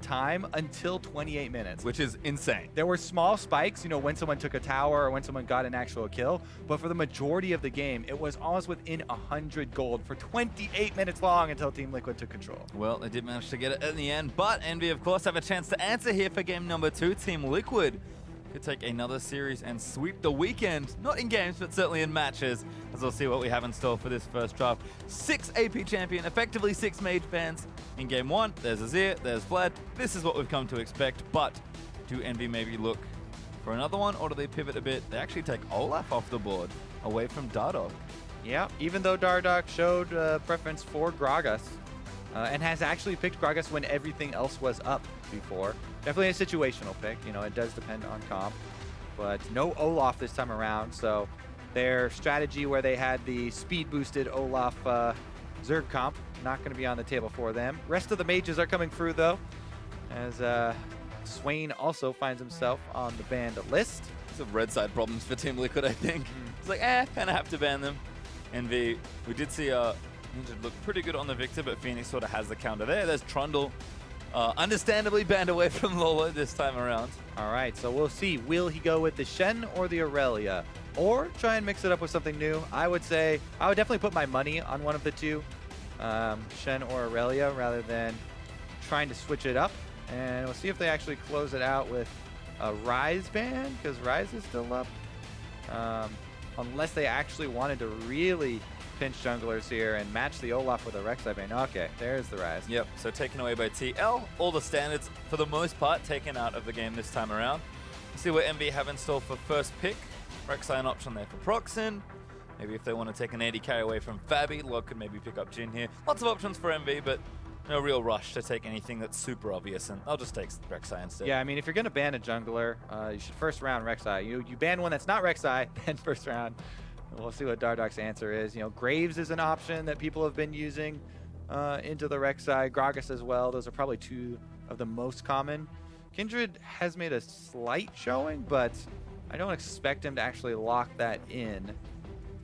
time until 28 minutes. Which is insane. There were small spikes, you know, when someone took a tower or when someone got an actual kill, but for the majority of the game, it was almost within 100 gold for 28 minutes long until Team Liquid took control. Well, they did manage to get it in the end, but EnVy, of course, have a chance to answer here for game number 2. Team Liquid could take another series and sweep the weekend. Not in games, but certainly in matches, as we'll see what we have in store for this first draft. 6 AP champion, effectively 6 mage bans. In game 1, there's Azir, there's Vlad. This is what we've come to expect, but do EnVy maybe look for another one, or do they pivot a bit? They actually take Olaf off the board, away from Dardoch. Yeah, even though Dardoch showed preference for Gragas, and has actually picked Gragas when everything else was up before. Definitely a situational pick, you know, it does depend on comp, but no Olaf this time around, so their strategy where they had the speed boosted Olaf Zerg comp, not going to be on the table for them. Rest of the mages are coming through though, as Swain also finds himself on the banned list. Some red side problems for Team Liquid, I think. It's like, kind of have to ban them. EnVy, we did see Ninja look pretty good on the Victor, but Phoenix sort of has the counter there. There's Trundle, understandably banned away from Lolo this time around. All right, so we'll see. Will he go with the Shen or the Aurelia? Or try and mix it up with something new? I would say, I would definitely put my money on one of the two, Shen or Aurelia, rather than trying to switch it up. And we'll see if they actually close it out with a Ryze ban, because Ryze is still up. Unless they actually wanted to really pinch junglers here and match the Olaf with a Rek'Sai ban. Okay, there's the Ryze. Yep, so taken away by TL. All the standards, for the most part, taken out of the game this time around. See what EnVy have in store for first pick. Rek'Sai an option there for Proxen. Maybe if they want to take an AD carry away from Fabi, Log could maybe pick up Jhin here. Lots of options for EnVy, but no real rush to take anything that's super obvious, and I'll just take Rek'Sai instead. Yeah, I mean, if you're going to ban a jungler, you should first round Rek'Sai. You ban one that's not Rek'Sai, then first round. We'll see what Dardoch's answer is. You know, Graves is an option that people have been using into the Rek'Sai. Gragas as well. Those are probably two of the most common. Kindred has made a slight showing, but I don't expect him to actually lock that in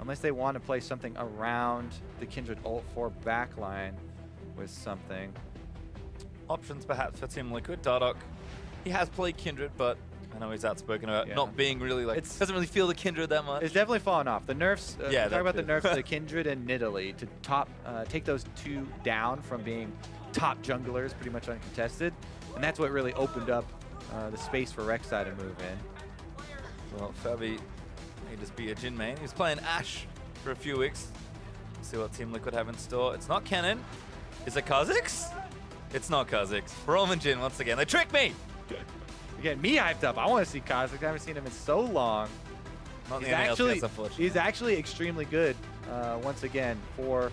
unless they want to play something around the Kindred ult 4 backline with something. Options perhaps for Team Liquid. Dardoch, he has played Kindred, but I know he's outspoken about not being really like, doesn't really feel the Kindred that much. It's definitely fallen off. The nerfs, talk about the nerfs to Kindred and Nidalee to take those two down from being top junglers, pretty much uncontested. And that's what really opened up the space for Rek'Sai to move in. Well, Fabi may just be a Jhin main. He's playing Ashe for a few weeks. See what Team Liquid have in store. It's not Kennen. Is it Kha'Zix? It's not Kha'Zix. Roman Jhin once again. They tricked me! You get me hyped up. I want to see Kha'Zix. I haven't seen him in so long. Not he's the actually, LCS, unfortunately. He's actually extremely good, once again, for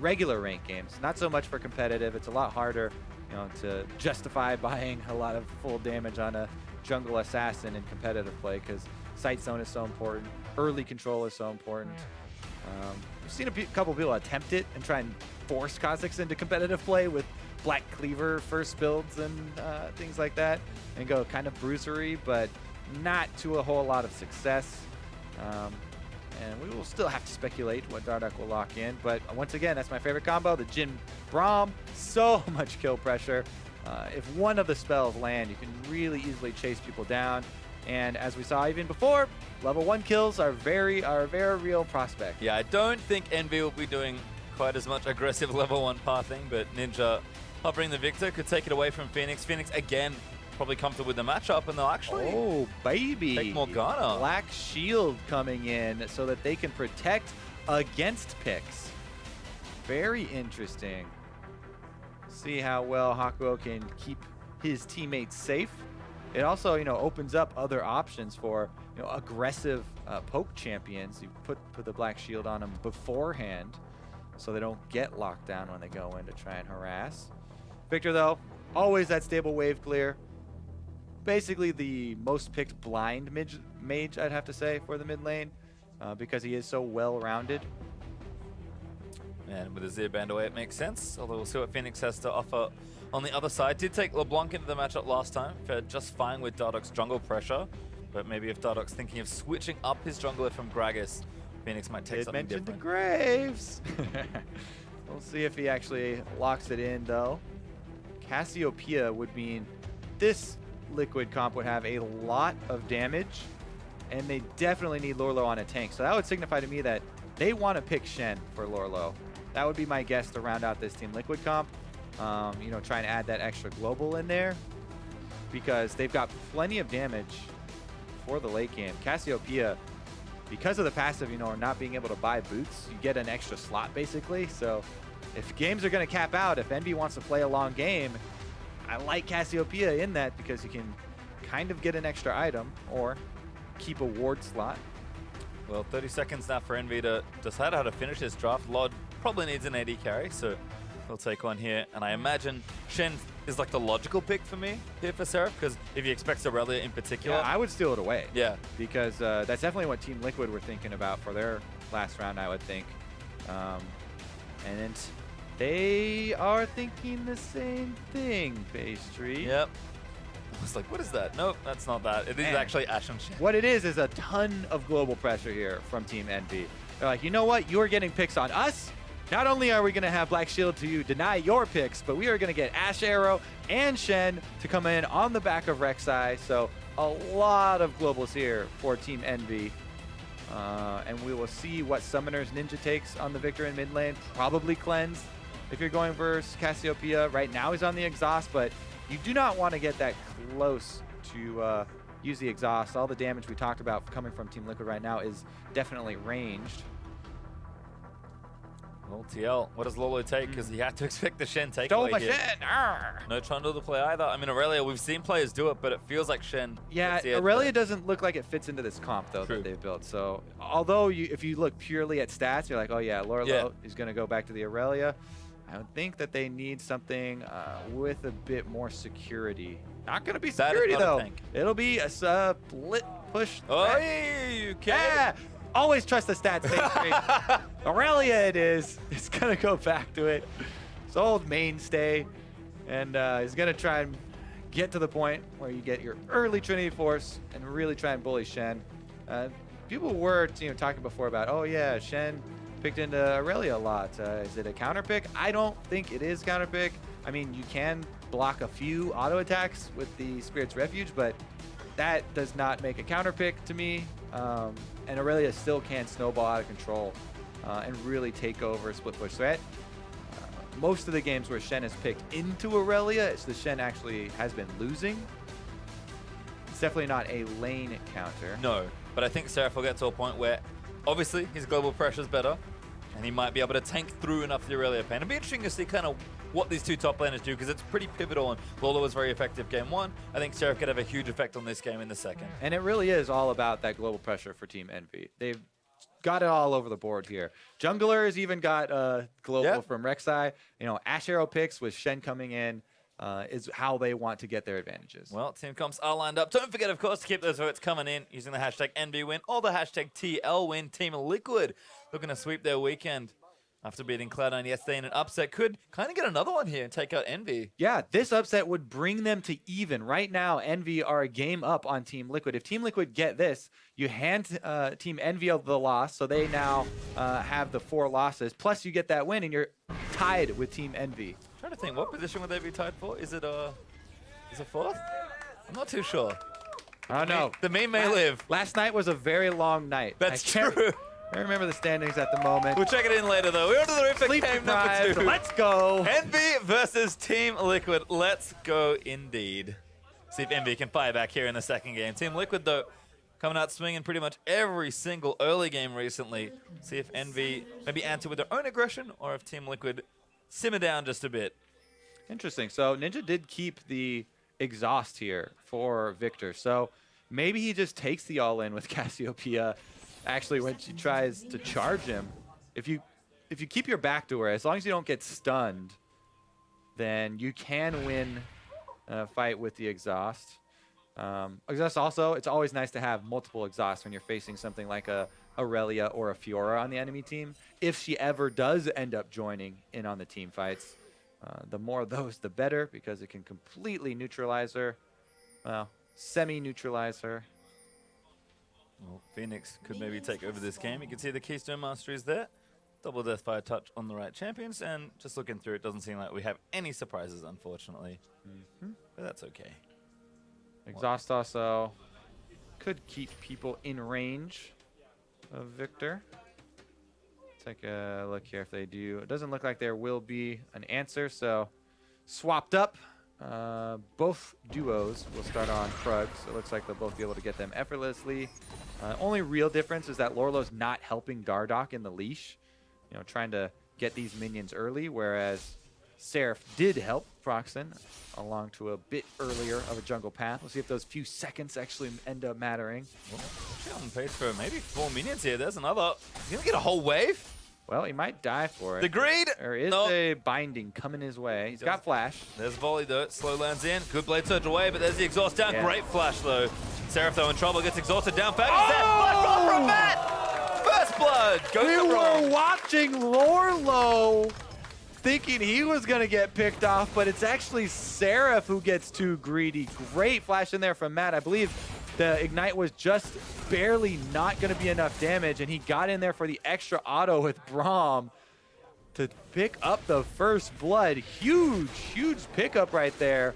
regular rank games. Not so much for competitive. It's a lot harder, you know, to justify buying a lot of full damage on a jungle assassin in competitive play, because sight zone is so important. Early control is so important. I've seen a couple people attempt it and try and force Kha'Zix into competitive play with Black Cleaver first builds and things like that, and go kind of bruisery, but not to a whole lot of success. And we will still have to speculate what Dardoch will lock in, but once again, that's my favorite combo, the Jhin Braum. So much kill pressure. If one of the spells land, you can really easily chase people down. And as we saw even before, level 1 kills are a very real prospect. Yeah, I don't think EnVy will be doing quite as much aggressive level 1 pathing, but Ninja hovering the Victor could take it away from Phoenix. Phoenix, again, probably comfortable with the matchup, and they'll actually take Morgana. Black Shield coming in so that they can protect against picks. Very interesting. See how well Hakuo can keep his teammates safe. It also, you know, opens up other options for, you know, aggressive poke champions. You put the Black Shield on them beforehand so they don't get locked down when they go in to try and harass. Victor, though, always that stable wave clear. Basically the most picked blind mage, I'd have to say, for the mid lane, because he is so well-rounded. And with a Azir banned away, it makes sense. Although we'll see what Phoenix has to offer on the other side. Did take LeBlanc into the matchup last time. Fared just fine with Dardoch's jungle pressure. But maybe if Dardoch's thinking of switching up his jungler from Gragas, Phoenix might take something different. The Graves. We'll see if he actually locks it in, though. Cassiopeia would mean this Liquid comp would have a lot of damage, and they definitely need Lorlo on a tank. So that would signify to me that they want to pick Shen for Lorlo. That would be my guess to round out this Team Liquid comp. You know, try and add that extra global in there because they've got plenty of damage for the late game. Cassiopeia, because of the passive, you know, not being able to buy boots, you get an extra slot basically. So if games are going to cap out, if EnVy wants to play a long game, I like Cassiopeia in that because you can kind of get an extra item or keep a ward slot. Well, 30 seconds now for EnVy to decide how to finish this draft. Lod probably needs an AD carry, so he'll take one here. And I imagine Shen is like the logical pick for me here for Seraph, because if he expects Aurelia in particular. Yeah, I would steal it away. Yeah. Because that's definitely what Team Liquid were thinking about for their last round, I would think. And they are thinking the same thing, Pastry. Yep. I was like, what is that? Nope, that's not that. It is actually Ashen Shen. What it is a ton of global pressure here from Team EnVy. They're like, you know what? You're getting picks on us. Not only are we going to have Black Shield to deny your picks, but we are going to get Ash Arrow and Shen to come in on the back of Rek'Sai. So a lot of globals here for Team EnVy. And we will see what Summoners Ninja takes on the Victor in mid lane. Probably Cleanse if you're going versus Cassiopeia. Right now he's on the exhaust, but you do not want to get that close to use the exhaust. All the damage we talked about coming from Team Liquid right now is definitely ranged. Well, TL, what does Lolo take? Because he had to expect the Shen takeaway Stole my here. Shen! Arr! No Trundle to play either. I mean, Aurelia, we've seen players do it, but it feels like Shen. Yeah, Aurelia doesn't look like it fits into this comp, though, that they've built. So, although if you look purely at stats, you're like, oh yeah, Lorlo is going to go back to the Aurelia. I would think that they need something with a bit more security. Not going to be security, though. It'll be a split push. Oh, you can. Yeah! Always trust the stats. Aurelia it is. It's going to go back to it. It's old mainstay. And he's going to try and get to the point where you get your early Trinity Force and really try and bully Shen. People were talking before about, oh yeah, Shen picked into Aurelia a lot. Is it a counter pick? I don't think it is counter pick. I mean, you can block a few auto attacks with the Spirit's Refuge, but that does not make a counter pick to me. And Aurelia still can snowball out of control and really take over split push threat. Most of the games where Shen is picked into Aurelia, it's the Shen actually has been losing. It's definitely not a lane counter. No, but I think Seraph will get to a point where obviously his global pressure is better and he might be able to tank through enough of the Aurelia pain. It'll be interesting to see kind of what these two top laners do, because it's pretty pivotal, and Lolo was very effective game one. I think Seraph could have a huge effect on this game in the second. And it really is all about that global pressure for Team EnVy. They've got it all over the board here. Junglers even got global from Rek'Sai. Ash Arrow picks with Shen coming in is how they want to get their advantages. Well, team comps are lined up. Don't forget, of course, to keep those votes coming in using the hashtag EnVyWin or the hashtag TLWin. Team Liquid looking to sweep their weekend after beating Cloud9 yesterday in an upset. Could kind of get another one here and take out EnVy. Yeah, this upset would bring them to even. Right now, EnVy are a game up on Team Liquid. If Team Liquid get this, you hand Team EnVy the loss, so they now have the 4 losses. Plus, you get that win, and you're tied with Team EnVy. I'm trying to think, what position would they be tied for? Is it 4th? I'm not too sure. I don't know. The meme may live. Last night was a very long night. That's true. I remember the standings at the moment. We'll check it in later, though. We're on to the roof for game number 2. Let's go. EnVy versus Team Liquid. Let's go indeed. See if EnVy can fire back here in the second game. Team Liquid, though, coming out swinging pretty much every single early game recently. See if EnVy maybe answer with their own aggression, or if Team Liquid simmer down just a bit. Interesting. So Ninja did keep the exhaust here for Victor. So maybe he just takes the all-in with Cassiopeia. Actually, when she tries to charge him, if you keep your back to her, as long as you don't get stunned, then you can win a fight with the exhaust. Exhaust also, it's always nice to have multiple exhausts when you're facing something like a Aurelia or a Fiora on the enemy team. If she ever does end up joining in on the team fights, the more of those, the better, because it can completely neutralize her. Well, semi-neutralize her. Well, Phoenix could maybe take over this game. You can see the Keystone Mastery is there. Double Deathfire touch on the right champions, and just looking through, it doesn't seem like we have any surprises, unfortunately. But that's okay. Exhaust also could keep people in range of Victor. Take a look here if they do. It doesn't look like there will be an answer, so swapped up. Both duos will start on Krug, so it looks like they'll both be able to get them effortlessly. Only real difference is that Lorlo's not helping Dardoch in the leash, you know, trying to get these minions early, whereas Seraph did help Proxen along to a bit earlier of a jungle path. We'll see if those few seconds actually end up mattering. Well, actually on pace for maybe 4 minions here. There's another. He's going to get a whole wave. Well, he might die for it. The greed! There is a binding coming his way. He's got flash. There's volley though. Slow lands in. Good blade surge away, but there's the exhaust down. Yeah. Great flash though. Seraph though in trouble. Gets exhausted down. Fabby's there. Flash roll from Matt! First blood. We Goes to were Brom. watching Lorlo thinking he was going to get picked off, but it's actually Seraph who gets too greedy. Great flash in there from Matt. I believe the Ignite was just barely not going to be enough damage, and he got in there for the extra auto with Braum to pick up the first blood. Huge, huge pickup right there.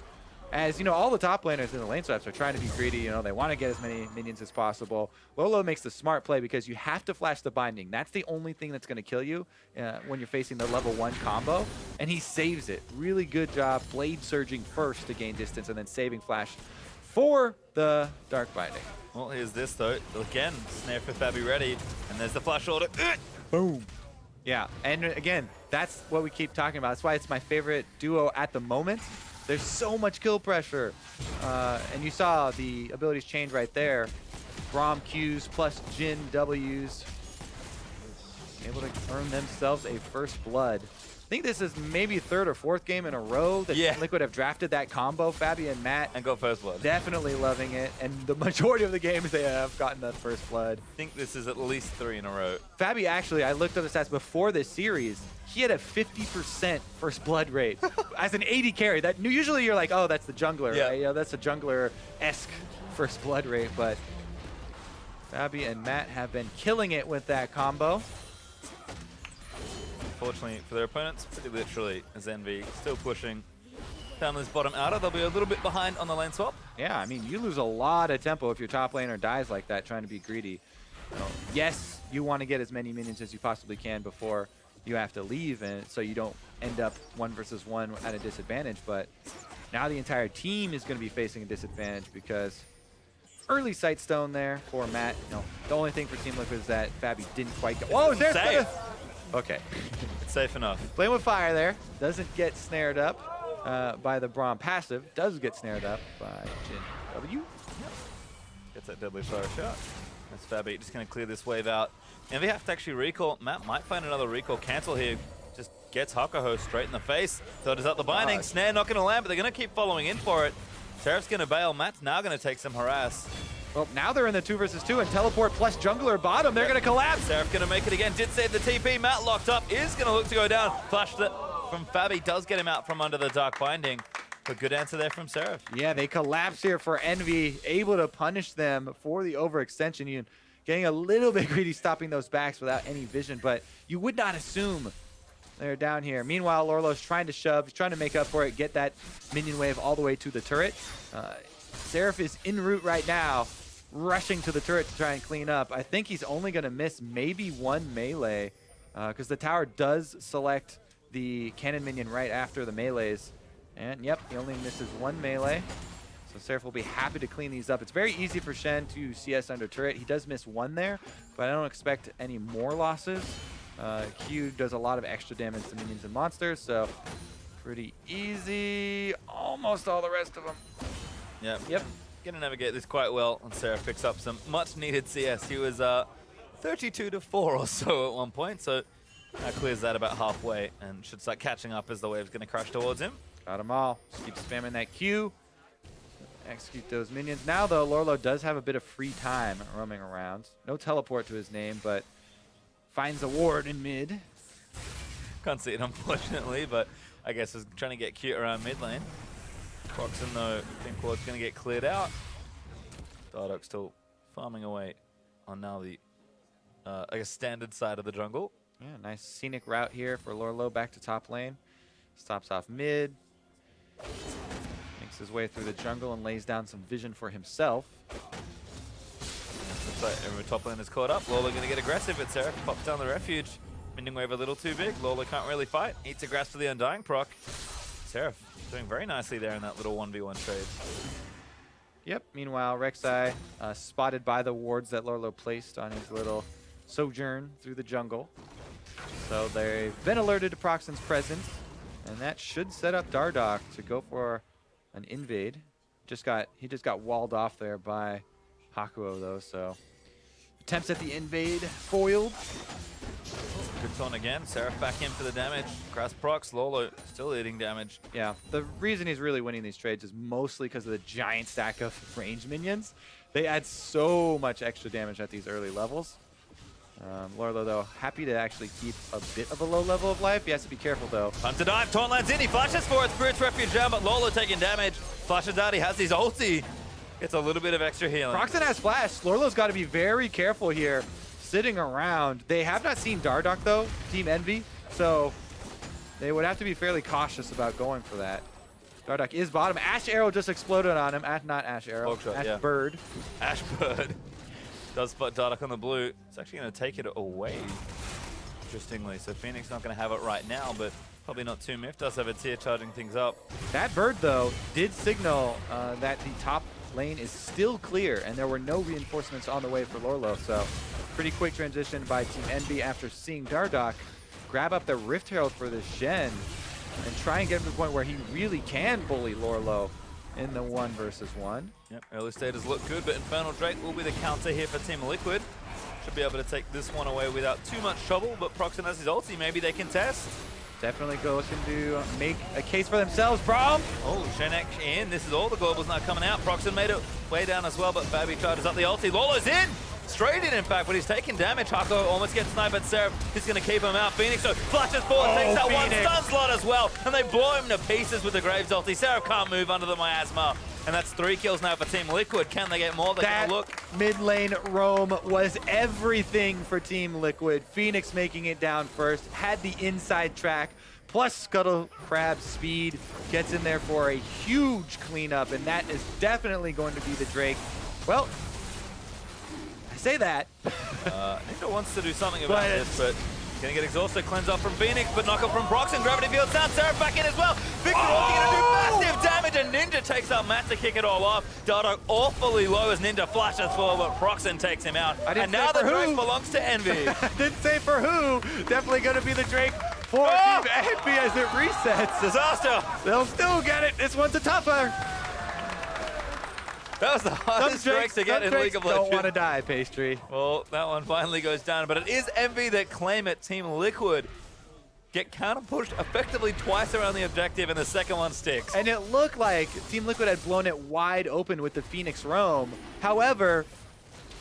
As, you know, all the top laners in the lane swaps are trying to be greedy. You know, they want to get as many minions as possible. Lolo makes the smart play because you have to flash the binding. That's the only thing that's going to kill you when you're facing the level 1 combo. And he saves it. Really good job blade surging first to gain distance and then saving flash for the dark binding. Well, here's this though. Again, snare for Fabby ready. And there's the flash order. Boom. Yeah, and again, that's what we keep talking about. That's why it's my favorite duo at the moment. There's so much kill pressure. And you saw the abilities change right there. Braum Qs plus Jin Ws. Able to earn themselves a first blood. I think this is maybe 3rd or 4th game in a row that Liquid have drafted that combo. Fabi and Matt. And got first blood. Definitely loving it. And the majority of the games they have gotten that first blood. I think this is at least 3 in a row. Fabi, actually, I looked up the stats before this series. He had a 50% first blood rate as an AD carry. That usually you're like, oh, that's the jungler, right? You know, that's a jungler-esque first blood rate. But Fabi and Matt have been killing it with that combo. Unfortunately for their opponents, pretty literally, as EnVy still pushing down this bottom outer. They'll be a little bit behind on the lane swap. Yeah, I mean, you lose a lot of tempo if your top laner dies like that trying to be greedy. You know, yes, you want to get as many minions as you possibly can before you have to leave, and so you don't end up 1 versus 1 at a disadvantage, but now the entire team is going to be facing a disadvantage because early sight stone there for Matt. You know, the only thing for Team Liquid is that Fabi didn't quite get... Whoa, is there... Safe. Okay. It's safe enough. Playing with fire there. Doesn't get snared up by the Braum passive. Does get snared up by Jin W. Gets that deadly fire shot. That's Fabi just going to clear this wave out. And we have to actually recall. Matt might find another recall cancel here. Just gets Hakuho straight in the face. Third is out the binding. Snare not going to land, but they're going to keep following in for it. Seraph's going to bail. Matt's now going to take some harass. Well, now they're in the 2 versus 2 and teleport plus jungler bottom. They're going to collapse. Seraph going to make it again. Did save the TP. Matt locked up. Is going to look to go down. Flash from Fabi does get him out from under the dark binding. But good answer there from Seraph. Yeah, they collapse here for EnVy, able to punish them for the overextension. You getting a little bit greedy, stopping those backs without any vision, but you would not assume they're down here. Meanwhile, Lorlo's trying to shove. He's trying to make up for it, get that minion wave all the way to the turret. Seraph is en route right now, rushing to the turret to try and clean up. I think he's only going to miss maybe 1 melee because the tower does select the cannon minion right after the melees. And yep, he only misses 1 melee. So Seraph will be happy to clean these up. It's very easy for Shen to CS under turret. He does miss 1 there, but I don't expect any more losses. Q does a lot of extra damage to minions and monsters, so pretty easy. Almost all the rest of them. Yep. Gonna navigate this quite well, and Seraph picks up some much needed CS. He was 32-4 or so at one point, so that clears that about halfway and should start catching up as the wave's gonna crash towards him. Got them all. Just keep spamming that Q. Execute those minions. Now, though, Lorlo does have a bit of free time roaming around. No teleport to his name, but finds a ward in mid. Can't see it, unfortunately, but I guess is trying to get cute around mid lane. Proxen, though, think ward's going to get cleared out. Dardoch still farming away on now the, I guess, standard side of the jungle. Yeah, nice scenic route here for Lorlo back to top lane. Stops off mid. Makes his way through the jungle and lays down some vision for himself. Looks like everyone top lane is caught up. Lola going to get aggressive, but Seraph pops down the refuge. Mending wave a little too big. Lola can't really fight. Eats a grasp for the Undying proc. Seraph doing very nicely there in that little 1v1 trade. Yep, meanwhile, Rek'Sai spotted by the wards that Lorlo placed on his little sojourn through the jungle. So they've been alerted to Proxen's presence, and that should set up Dardoch to go for an invade. He just got walled off there by Hakuo though, so attempts at the invade foiled. Good taunt again. Seraph back in for the damage. Grasp procs. Lolo still eating damage. Yeah, the reason he's really winning these trades is mostly because of the giant stack of range minions. They add so much extra damage at these early levels. Lorlo, though, happy to actually keep a bit of a low level of life. He has to be careful, though. Time to dive. Taunt lands in. He flashes for it. Spirit's Refuge down, but Lolo taking damage. Flashes out. He has his ulti. Gets a little bit of extra healing. Proxen has flash. Lorlo's got to be very careful here. Sitting around. They have not seen Dardoch, though, Team Envy, so they would have to be fairly cautious about going for that. Dardoch is bottom. Ash Arrow just exploded on him. Not Ash Arrow. Ash Bird. Ash Bird does spot Dardoch on the blue. It's actually going to take it away, interestingly. So Phoenix not going to have it right now, but probably not too miffed. Does have a tier charging things up. That Bird, though, did signal that the top lane is still clear, and there were no reinforcements on the way for Lorlo, so pretty quick transition by Team Envy after seeing Dardoch grab up the Rift Herald for the Shen and try and get him to the point where he really can bully Lorlo in the 1 versus 1. Yep, early stages look good, but Infernal Drake will be the counter here for Team Liquid. Should be able to take this one away without too much trouble, but Proxen has his ulti. Maybe they can test. Definitely looking to make a case for themselves, Braum. Oh, Shenek in. This is all the globals now coming out. Proxen made it way down as well, but Fabi charges up the ulti. Lolo's in! Straight in fact, but he's taking damage. Hako almost gets sniped, but Seraph is going to keep him out. Phoenix so flashes forward, takes that one stun slot as well, and they blow him to pieces with the Graves ulti. Seraph can't move under the miasma, and that's 3 kills now for Team Liquid. Can they get more? They're going to look. Mid lane roam was everything for Team Liquid. Phoenix making it down first, had the inside track, plus Scuttle Crab speed, gets in there for a huge cleanup, and that is definitely going to be the Drake. Well, say that. Ninja wants to do something about this, but gonna get exhausted. Cleanse up from Phoenix, but knock up from Proxen. Gravity field down. Seraph back in as well. Victor Orki gonna do massive damage, and Ninja takes out Matt to kick it all off. Dardoch awfully low as Ninja flashes forward, but Proxen takes him out. And now the Drake belongs to Envy. Didn't say for who. Definitely gonna be the Drake for Team Envy as it resets. Disaster. They'll still get it. This one's a tougher. That was the hardest Drake to get in League of Legends. Don't want to die, Pastry. Well, that one finally goes down, but it is Envy that claim it. Team Liquid get counter-pushed effectively twice around the objective, and the second one sticks. And it looked like Team Liquid had blown it wide open with the Phoenix Roam. However,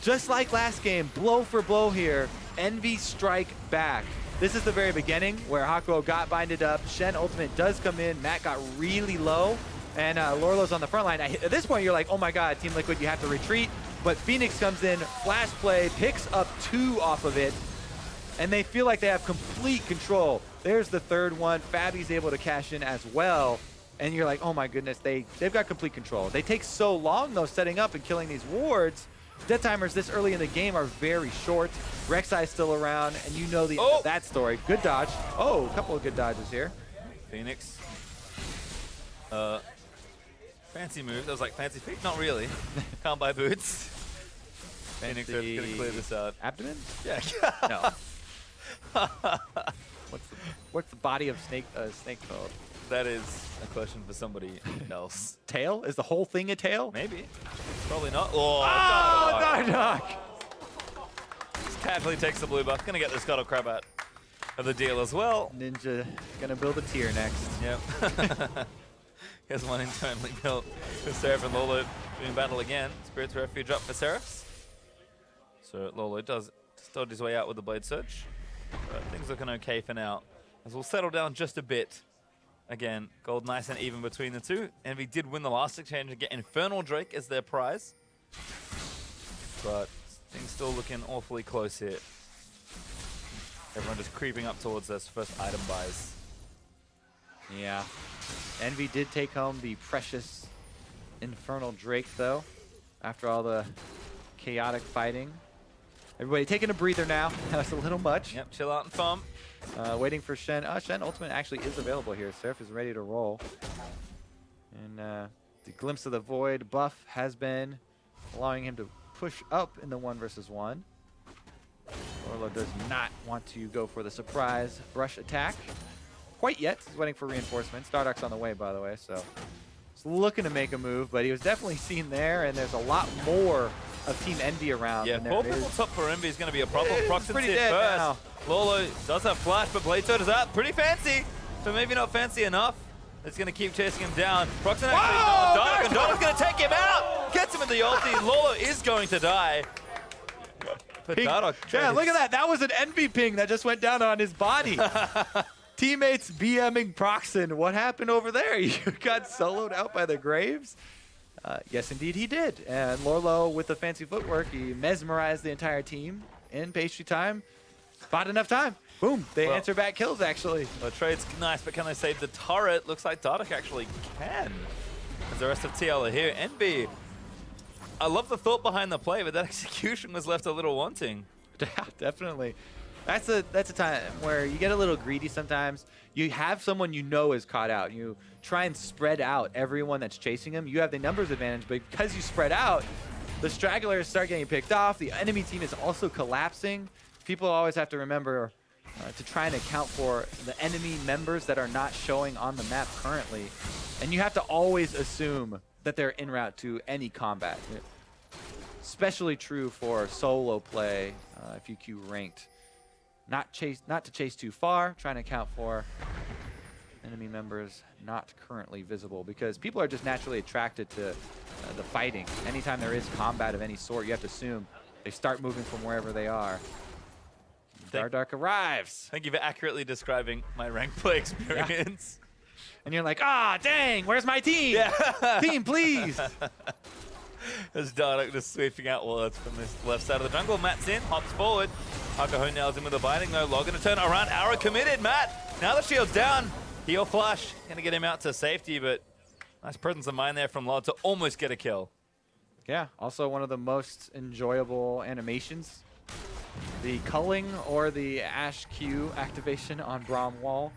just like last game, blow for blow here, Envy strike back. This is the very beginning where Hakuo got binded up. Shen ultimate does come in. Matt got really low. And Lorlo's on the front line. At this point, you're like, oh my god, Team Liquid, you have to retreat. But Phoenix comes in, flash play, picks up 2 off of it, and they feel like they have complete control. There's the third one. Fabi's able to cash in as well. And you're like, oh my goodness, they've got complete control. They take so long, though, setting up and killing these wards. Death timers this early in the game are very short. Rek'Sai's still around, and you know the end of that story. Good dodge. Oh, a couple of good dodges here. Phoenix. Fancy move. That was like fancy feet. Not really. Can't buy boots. Phoenix is going to clear this out. Abdomen? Yeah. No. What's the body of snake called? That is a question for somebody else. Tail? Is the whole thing a tail? Maybe. Probably not. Dardoch! Just casually takes the blue buff. Going to get the Scuttle Crab out of the deal as well. Ninja going to build a tier next. Yep. Here's one internally built with Seraph and Lolo doing battle again. Spirit's Refuge up for Seraphs. So Lolo does dodge his way out with the Blade Surge. But things looking okay for now. As we'll settle down just a bit. Again, gold nice and even between the two. Envy did win the last exchange and get Infernal Drake as their prize. But things still looking awfully close here. Everyone just creeping up towards those first item buys. Yeah. Envy did take home the precious Infernal Drake, though, after all the chaotic fighting. Everybody taking a breather now. That's a little much. Yep, chill out and farm. Waiting for Shen. Shen Ultimate actually is available here. Seraph is ready to roll. And the Glimpse of the Void buff has been allowing him to push up in the 1 versus 1. Orlo does not want to go for the surprise brush attack quite yet. He's waiting for reinforcements. Dardock's on the way, by the way, so he's looking to make a move, but he was definitely seen there, and there's a lot more of Team Envy around. Yeah, 4 people top for Envy is going to be a problem. Proxim's pretty hit dead first. now. Lolo does have flash, but Blade Sword is out. Pretty fancy, but maybe not fancy enough. It's going to keep chasing him down. Proxim actually knows Dardock, and Dardock's going to take him out. Gets him in the ulti. Lolo is going to die. But Dardock, yeah, look at that. That was an Envy ping that just went down on his body. Teammates BMing Proxin. What happened over there? You got soloed out by the Graves? Yes, indeed he did. And Lorlo, with the fancy footwork, he mesmerized the entire team in pastry time. Bought enough time. Boom. They answer back kills, actually. The trade's nice, but can they save the turret? Looks like Dardock actually can. As the rest of TL are here. Envy. I love the thought behind the play, but that execution was left a little wanting. Yeah, definitely. That's a time where you get a little greedy sometimes. You have someone you know is caught out. You try and spread out everyone that's chasing him. You have the numbers advantage, but because you spread out, the stragglers start getting picked off. The enemy team is also collapsing. People always have to remember to try and account for the enemy members that are not showing on the map currently. And you have to always assume that they're en route to any combat. Especially true for solo play if you queue ranked. Not to chase too far, trying to account for enemy members not currently visible, because people are just naturally attracted to the fighting. Anytime there is combat of any sort, you have to assume they start moving from wherever they are. Dardock arrives. Thank you for accurately describing my rank play experience. Yeah. And you're like, ah, dang, where's my team? Yeah. Team, please. As Dardock just sweeping out wards from this left side of the jungle. Matt's in, hops forward. Hakaho nails him with a biting. No log going to turn around. Arrow committed. Matt, now the shield's down. Heal flash. Going to get him out to safety, but nice presence of mind there from Lod to almost get a kill. Yeah, also one of the most enjoyable animations. The culling or the Ash Q activation on Braum Wall.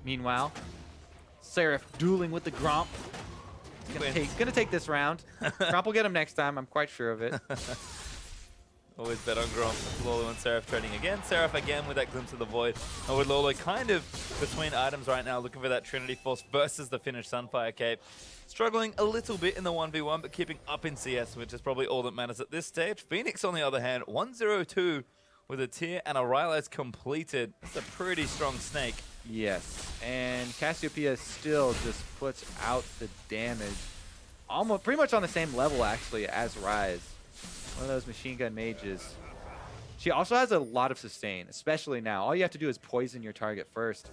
Meanwhile, Seraph dueling with the Gromp. Gonna take this round. Gromp will get him next time, I'm quite sure of it. Always bet on Gromp. Lolo and Seraph trading again. Seraph again with that Glimpse of the Void. And with Lolo kind of between items right now, looking for that Trinity Force versus the finished Sunfire Cape. Struggling a little bit in the 1v1, but keeping up in CS, which is probably all that matters at this stage. Phoenix, on the other hand, 1-0-2 with a tier and a Rylai's completed. That's a pretty strong snake. Yes, and Cassiopeia still just puts out the damage. Almost pretty much on the same level, actually, as Ryze. One of those machine gun mages. She also has a lot of sustain, especially now. All you have to do is poison your target first.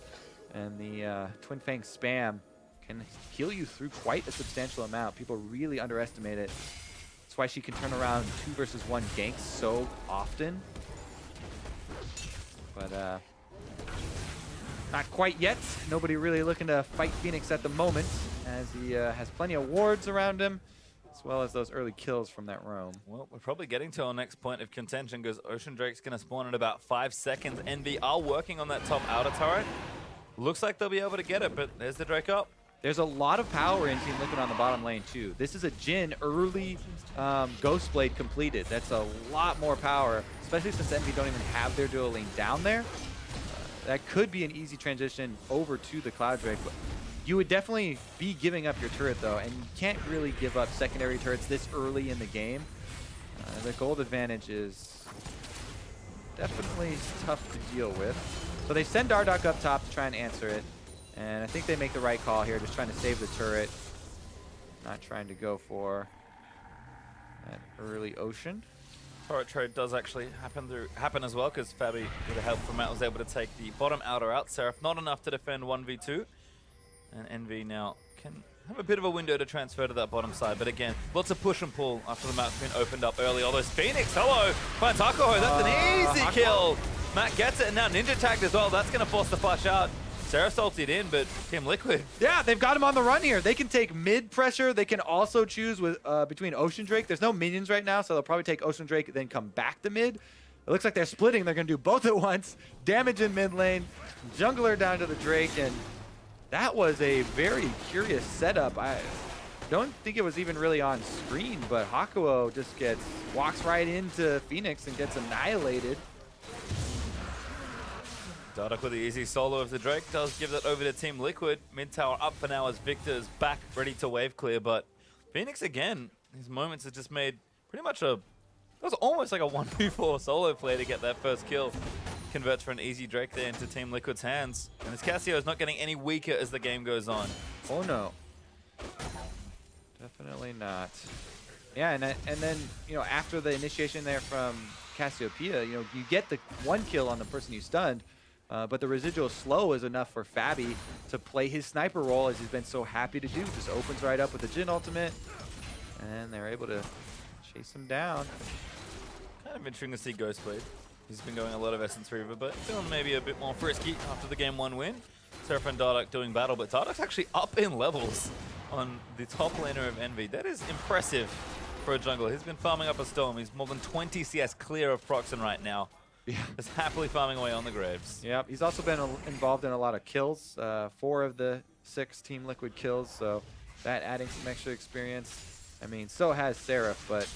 And the Twin Fang spam can heal you through quite a substantial amount. People really underestimate it. That's why she can turn around 2 versus 1 ganks so often. But not quite yet. Nobody really looking to fight Phoenix at the moment, as he has plenty of wards around him, as well as those early kills from that roam. Well, we're probably getting to our next point of contention, because Ocean Drake's going to spawn in about 5 seconds. Envy are working on that top outer turret. Looks like they'll be able to get it, but there's the Drake up. There's a lot of power in Team Liquid on the bottom lane, too. This is a Jhin early Ghost Blade completed. That's a lot more power, especially since Envy don't even have their dual lane down there. That could be an easy transition over to the Cloud Drake. But you would definitely be giving up your turret, though, and you can't really give up secondary turrets this early in the game. The gold advantage is definitely tough to deal with. So they send Dardock up top to try and answer it. And I think they make the right call here, just trying to save the turret. Not trying to go for that early Ocean. Turret trade does actually happen as well, because Fabi, with the help from Matt, was able to take the bottom outer out. Seraph not enough to defend 1v2. And Envy now can have a bit of a window to transfer to that bottom side. But again, lots of push and pull after the map's been opened up early. Although Phoenix, hello, finds Hakuho. That's an easy kill. Matt gets it, and now Ninja tagged as well. That's going to force the flash out. Sarah salted in, but Team Liquid. Yeah, they've got him on the run here. They can take mid pressure. They can also choose with between Ocean Drake. There's no minions right now, so they'll probably take Ocean Drake, then come back to mid. It looks like they're splitting. They're going to do both at once. Damage in mid lane, jungler down to the Drake, and that was a very curious setup. I don't think it was even really on screen, but Hakuho just walks right into Phoenix and gets annihilated. Dardoch with the easy solo of the Drake does give that over to Team Liquid. Mid tower up for now as Victor's back, ready to wave clear, but Phoenix again, his moments have just made pretty much it was almost like a 1v4 solo play to get that first kill. Converts for an easy Drake there into Team Liquid's hands. And this Cassio is not getting any weaker as the game goes on. Oh no. Definitely not. Yeah, and then, you know, after the initiation there from Cassiopeia, you know, you get the one kill on the person you stunned, but the residual slow is enough for Fabi to play his sniper role, as he's been so happy to do. Just opens right up with the Jhin ultimate, and they're able to chase him down. Kind of interesting to see Ghostblade. He's been going a lot of Essence Reaver, but feeling maybe a bit more frisky after the game 1 win. Seraph and Dardoch doing battle, but Dardoch's actually up in levels on the top laner of Envy. That is impressive for a jungler. He's been farming up a Storm. He's more than 20 CS clear of Proxen right now. Yeah. Just happily farming away on the Graves. Yep, he's also been involved in a lot of kills. 4 of the 6 Team Liquid kills, so that adding some extra experience. I mean, so has Seraph, but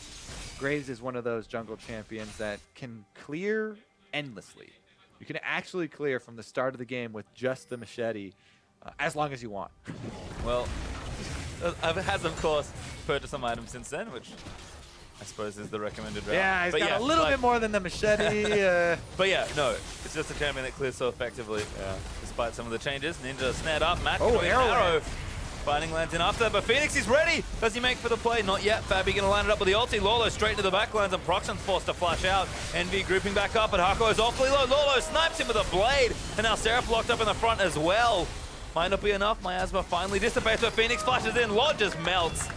Graves is one of those jungle champions that can clear endlessly. You can actually clear from the start of the game with just the machete, as long as you want. Well, I've had, of course, purchased some items since then, which I suppose is the recommended route. Yeah, he's got a little bit more than the machete. But yeah, no, it's just a champion that clears so effectively, despite some of the changes. Ninja snared up, Matt doing an arrow. Finding lands in after, but Phoenix is ready. Does he make for the play? Not yet. Fabi gonna line it up with the ulti. Lolo straight into the backlines, and Proxen's forced to flash out. Envy grouping back up, and Hakuho is awfully low. Lolo snipes him with a blade, and now Seraph locked up in the front as well. Might not be enough. Miasma finally dissipates, but Phoenix flashes in. Lod just melts.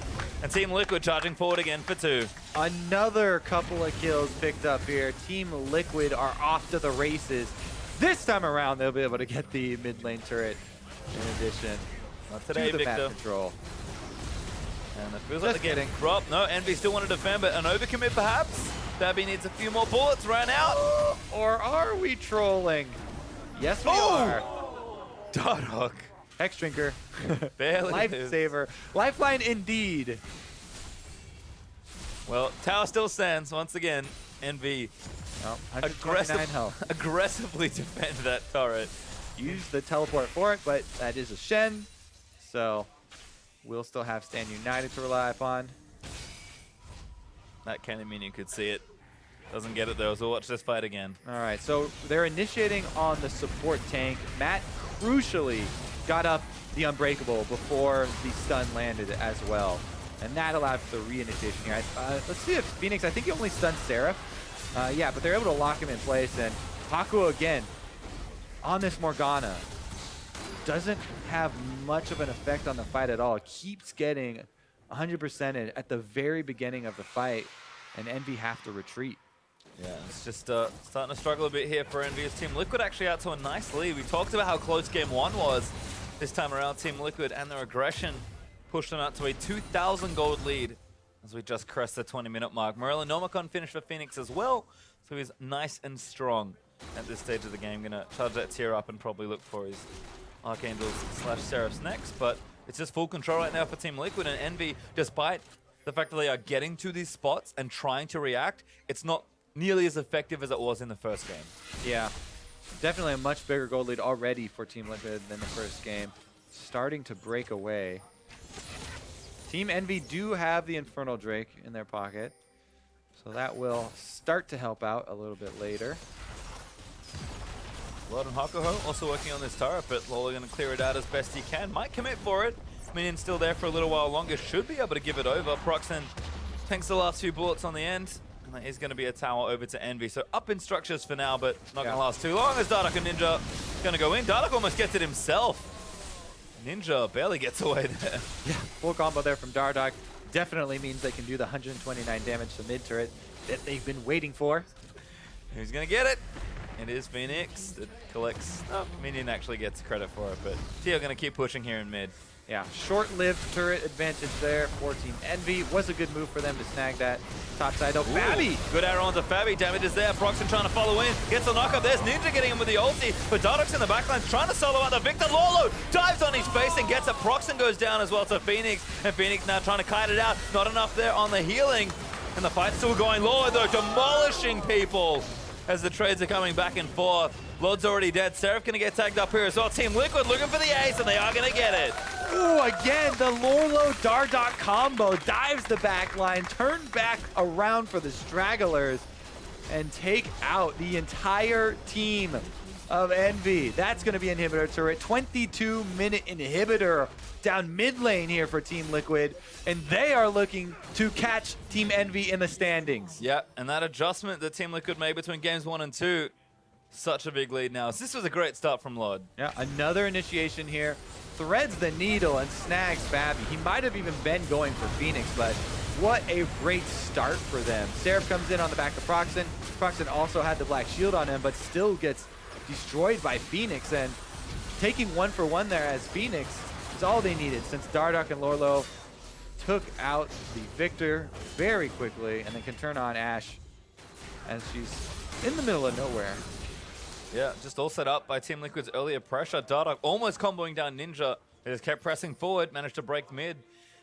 And Team Liquid charging forward again for 2. Another couple of kills picked up here. Team Liquid are off to the races. This time around, they'll be able to get the mid lane turret in addition. Not today, to the Victor. map control. And it feels like they're getting dropped. No, Envy still want to defend, but an overcommit perhaps. Fabi needs a few more bullets, ran out. Or are we trolling? Yes, we are. Dardoch. Hex Drinker. Barely. Lifesaver. Lifeline indeed. Well, tower still stands once again. Envy aggressively defend that turret. Use the teleport for it, but that is a Shen. So we'll still have Stand United to rely upon. That cannon minion could see it. Doesn't get it though, so we'll watch this fight again. All right, so they're initiating on the support tank. Matt crucially got up the Unbreakable before the stun landed as well. And that allowed for the re-initiation here. Let's see if Phoenix, I think he only stunned Seraph. Yeah, but they're able to lock him in place. And Hakuho again on this Morgana doesn't have much of an effect on the fight at all. Keeps getting 100% at the very beginning of the fight, and Envy have to retreat. Yeah, it's just starting to struggle a bit here for Envy's Team Liquid actually out to a nice lead. We talked about how close game 1 was this time around. Team Liquid and their aggression pushed them out to a 2,000 gold lead as we just crest the 20-minute mark. Morello Nomicon finished for Phoenix as well, so he's nice and strong at this stage of the game. Gonna charge that tier up and probably look for his Archangels / Seraphs next, but it's just full control right now for Team Liquid, and Envy, despite the fact that they are getting to these spots and trying to react, it's not nearly as effective as it was in the first game. Yeah, definitely a much bigger gold lead already for Team Liquid than the first game. Starting to break away. Team Envy do have the Infernal Drake in their pocket, so that will start to help out a little bit later. Lord and Hakuho also working on this turret, but Lola going to clear it out as best he can. Might commit for it. Minion's still there for a little while longer. Should be able to give it over. Proxen tanks the last few bullets on the end. And that is going to be a tower over to Envy. So up in structures for now, but not going to last too long as Dardoch and Ninja going to go in. Dardoch almost gets it himself. Ninja barely gets away there. Yeah, full combo there from Dardoch. Definitely means they can do the 129 damage to mid turret that they've been waiting for. Who's going to get it? It is Phoenix that collects. Oh, Minion actually gets credit for it, but Tio going to keep pushing here in mid. Yeah, short-lived turret advantage there for Team Envy. Was a good move for them to snag that top side. Oh, Fabi! Good arrow onto Fabi. Damage is there. Proxen trying to follow in. Gets a knockup. There's Ninja getting him with the ulti. But Dardoch's in the backline trying to solo out the Victor. Lolo dives on his face and gets it. Proxen goes down as well to Phoenix. And Phoenix now trying to kite it out. Not enough there on the healing. And the fight's still going. Lolo, though, demolishing people as the trades are coming back and forth. Lord's already dead. Seraph gonna get tagged up here as well. Team Liquid looking for the ace, and they are gonna get it. Ooh, again, the Lorlo Dardoch combo dives the back line, turn back around for the stragglers, and take out the entire team of Envy. That's gonna be inhibitor turret. 22-minute inhibitor down mid lane here for Team Liquid, and they are looking to catch Team Envy in the standings. Yeah, and that adjustment that Team Liquid made between games 1 and 2, such a big lead now. So this was a great start from Lord. Yeah, another initiation here. Threads the needle and snags Fabi. He might have even been going for Phoenix, but what a great start for them. Seraph comes in on the back of Proxen. Proxen also had the black shield on him, but still gets destroyed by Phoenix. And taking 1-for-1 there as Phoenix is all they needed, since Dardoch and Lorlo took out the Victor very quickly and then can turn on Ashe as she's in the middle of nowhere. Yeah, just all set up by Team Liquid's earlier pressure. Dardoch almost comboing down Ninja. They just kept pressing forward, managed to break mid.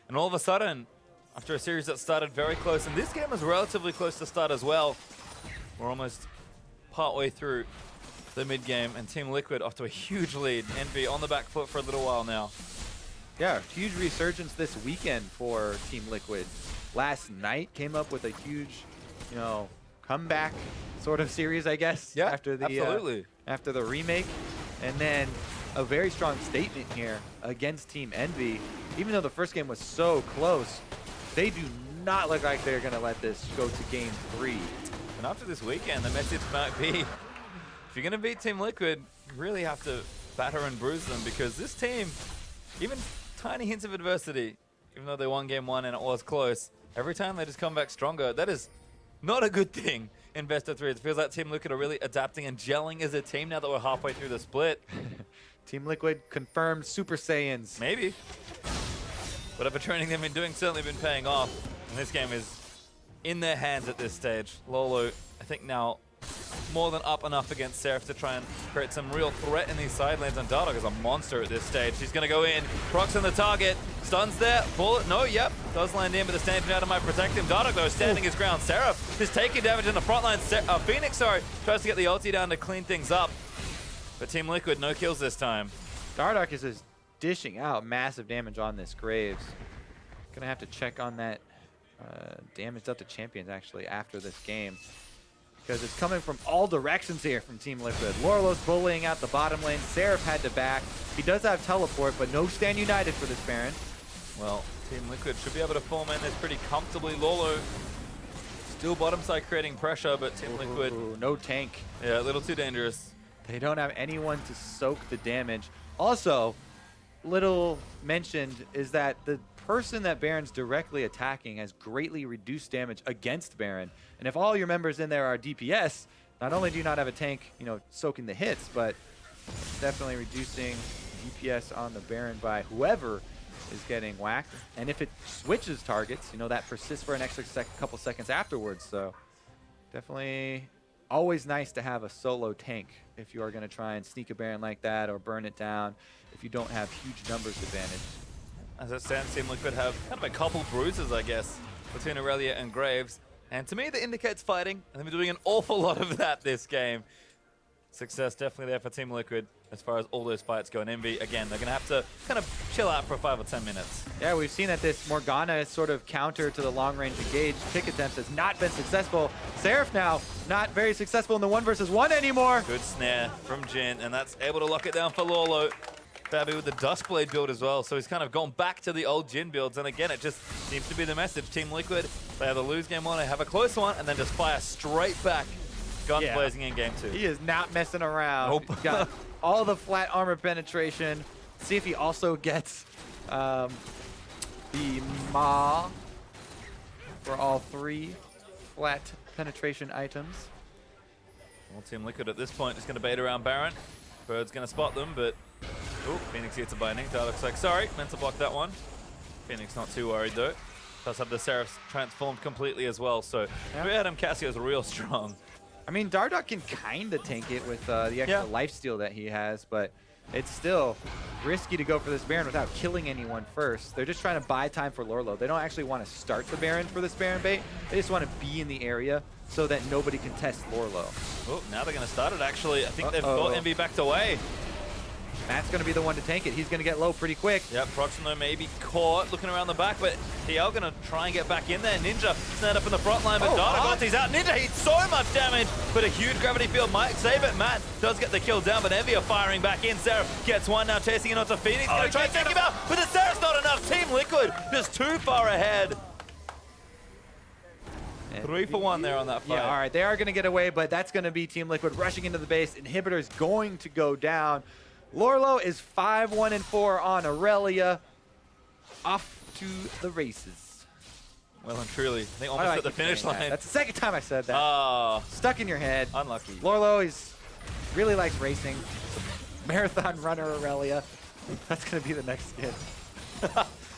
And all of a sudden, after a series that started very close, and this game was relatively close to start as well, we're almost partway through the mid game, and Team Liquid off to a huge lead. Envy on the back foot for a little while now. Yeah, huge resurgence this weekend for Team Liquid. Last night came up with a huge, comeback sort of series, I guess. Yeah, after the absolutely. After the remake, and then a very strong statement here against Team Envy. Even though the first game was so close, they do not look like they're gonna let this go to game 3. And after this weekend, the message might be, if you're gonna beat Team Liquid, you really have to batter and bruise them, because this team, even tiny hints of adversity, even though they won game 1 and it was close, every time they just come back stronger. That is not a good thing in best of 3. It feels like Team Liquid are really adapting and gelling as a team now that we're halfway through the split. Team Liquid confirmed Super Saiyans. Maybe. Whatever training they've been doing certainly been paying off. And this game is in their hands at this stage. Lolo, I think now more than up enough against Seraph to try and create some real threat in these side lanes. And Dardoch is a monster at this stage. He's going to go in. Procs on the target. Stuns there. Bullet. No, yep. Does land in, but the stand out might protect him. Dardoch, though, standing his ground. Seraph is taking damage in the front line. Phoenix, tries to get the ulti down to clean things up. But Team Liquid, no kills this time. Dardoch is just dishing out massive damage on this Graves. Gonna have to check on that damage dealt to champions, actually, after this game, because it's coming from all directions here from Team Liquid. Lorlo's bullying out the bottom lane. Seraph had to back. He does have teleport, but no stand united for this Baron. Well, Team Liquid should be able to form in this pretty comfortably. Lolo still bottom side creating pressure, but Team Liquid... no tank. Yeah, a little too dangerous. They don't have anyone to soak the damage. Also, little mentioned is that the person that Baron's directly attacking has greatly reduced damage against Baron. And if all your members in there are DPS, not only do you not have a tank, soaking the hits, but definitely reducing DPS on the Baron by whoever is getting whacked. And if it switches targets, that persists for an extra couple seconds afterwards. So definitely always nice to have a solo tank if you are going to try and sneak a Baron like that or burn it down if you don't have huge numbers advantage. As it stands, Team Liquid have kind of a couple bruises, I guess, between Aurelia and Graves. And to me, that indicates fighting. And they've been doing an awful lot of that this game. Success definitely there for Team Liquid as far as all those fights go. And Envy, again, they're going to have to kind of chill out for 5 or 10 minutes. Yeah, we've seen that this Morgana sort of counter to the long-range engage pick attempts has not been successful. Seraph now not very successful in the 1-versus-1 anymore. Good snare from Jin, and that's able to lock it down for Lolo. Fabi with the Duskblade build as well, so he's kind of gone back to the old Jin builds, and again, it just seems to be the message. Team Liquid, they either lose game 1, they have a close one, and then just fire straight back, guns blazing in game 2. He is not messing around. Nope. He's got all the flat armor penetration, See if he also gets the Ma for all 3 flat penetration items. Well, Team Liquid at this point is going to bait around Baron. Bird's going to spot them, but oh, Phoenix gets a binding. That looks like, sorry, meant to block that one. Phoenix not too worried though. Does have the Seraphs transformed completely as well, so Adam Cassio's real strong. I mean, Dardoch can kind of tank it with the extra lifesteal that he has, but it's still risky to go for this Baron without killing anyone first. They're just trying to buy time for Lorlo. They don't actually want to start the Baron for this Baron bait. They just want to be in the area so that nobody can test Lorlo. Oh, now they're going to start it, actually. I think they've got Envy backed away. Matt's going to be the one to tank it. He's going to get low pretty quick. Yep, Proximo may be caught looking around the back, but TL going to try and get back in there. Ninja stand up in the front line, but Dardoch he's out. Ninja eats so much damage, but a huge gravity field might save it. Matt does get the kill down, but Envy are firing back in. Seraph gets one now, chasing it onto Phoenix. Going to try and take him out, but the Seraph's not enough. Team Liquid just too far ahead. 3 for 1 there on that fight. Yeah, all right, they are going to get away, but that's going to be Team Liquid rushing into the base. Inhibitor's going to go down. Lorlo is 5-1-4 on Aurelia. Off to the races. Well and truly, they almost at the finish line. That's the second time I said that. Stuck in your head. Unlucky. Lorlo really likes racing. Marathon runner Aurelia. That's going to be the next skin.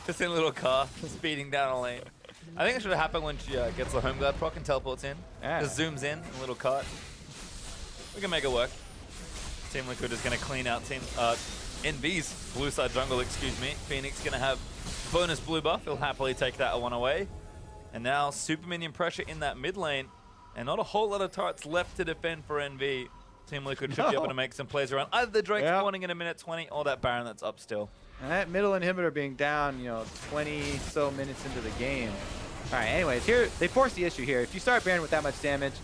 Just in a little car, speeding down a lane. I think it should have happened when she gets the home guard proc and teleports in. Yeah. Just zooms in a little cart. We can make it work. Team Liquid is going to clean out EnVyUs blue side jungle, excuse me. Phoenix going to have bonus blue buff. He'll happily take that one away. And now super minion pressure in that mid lane. And not a whole lot of turrets left to defend for NV. Team Liquid should be able to make some plays around either the Drake spawning in a minute 20 or that Baron that's up still. And that middle inhibitor being down, 20 so minutes into the game. All right, anyways, here they force the issue here. If you start Baron with that much damage,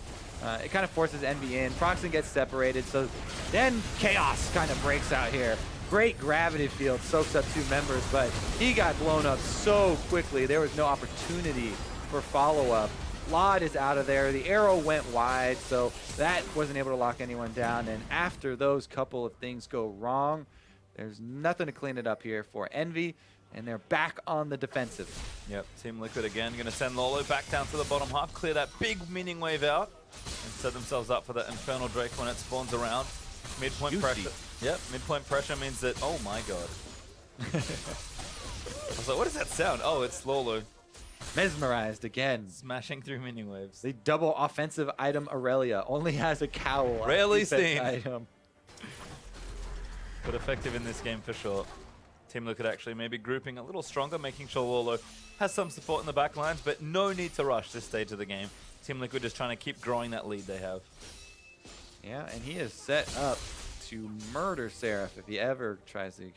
it kind of forces Envy in. Proxen gets separated, so then chaos kind of breaks out here. Great gravity field soaks up 2 members, but he got blown up so quickly. There was no opportunity for follow-up. Lod is out of there. The arrow went wide, so that wasn't able to lock anyone down. And after those couple of things go wrong, there's nothing to clean it up here for Envy, and they're back on the defensive. Yep, Team Liquid again going to send Lolo back down to the bottom half, clear that big minion wave out, and set themselves up for that Infernal Drake when it spawns around. Midpoint pressure. Yep, midpoint pressure means that, oh my god. I was like, what does that sound? Oh, it's Lolo. Mesmerized again. Smashing through minion waves. The double offensive item Aurelia only has a cowl. Rarely seen. Item. But effective in this game for sure. Team Liquid actually maybe grouping a little stronger, making sure Lolo has some support in the back lines, but no need to rush this stage of the game. Team Liquid just trying to keep growing that lead they have. Yeah, and he is set up to murder Seraph if he ever tries to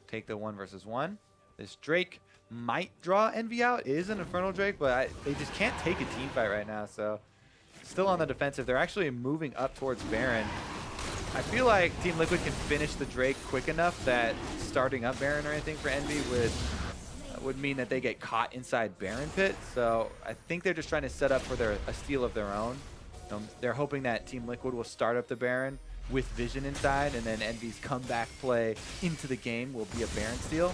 take the 1 versus 1. This Drake might draw Envy out. It is an Infernal Drake, but they just can't take a team fight right now, so still on the defensive. They're actually moving up towards Baron. I feel like Team Liquid can finish the Drake quick enough that starting up Baron or anything for Envy would mean that they get caught inside Baron pit. So I think they're just trying to set up for a steal of their own. They're hoping that Team Liquid will start up the Baron with Vision inside, and then Envy's comeback play into the game will be a Baron steal.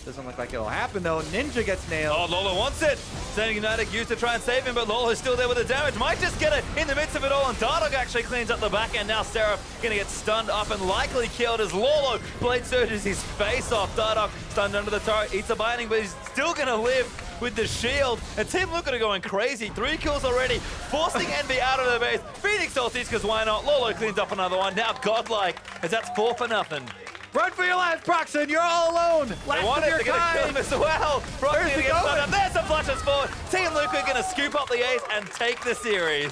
Doesn't look like it'll happen though. Ninja gets nailed. Oh, Lolo wants it. Sending United used to try and save him, but Lolo's still there with the damage. Might just get it in the midst of it all, and Dardoch actually cleans up the back end. Now Seraph gonna get stunned up and likely killed as Lolo blade surges his face off. Dardoch stunned under the turret, eats a binding, but he's still gonna live with the shield. And Team Liquid are going crazy. 3 kills already, forcing Envy out of the base. Phoenix ultis, because why not? Lolo cleans up another one. Now godlike, as that's 4 for nothing. Run for your life, Proxen! You're all alone! Last of your kind! Kill him as well! Proxen gets stunned up. There's some flashes forward! Team Liquid gonna scoop up the ace and take the series.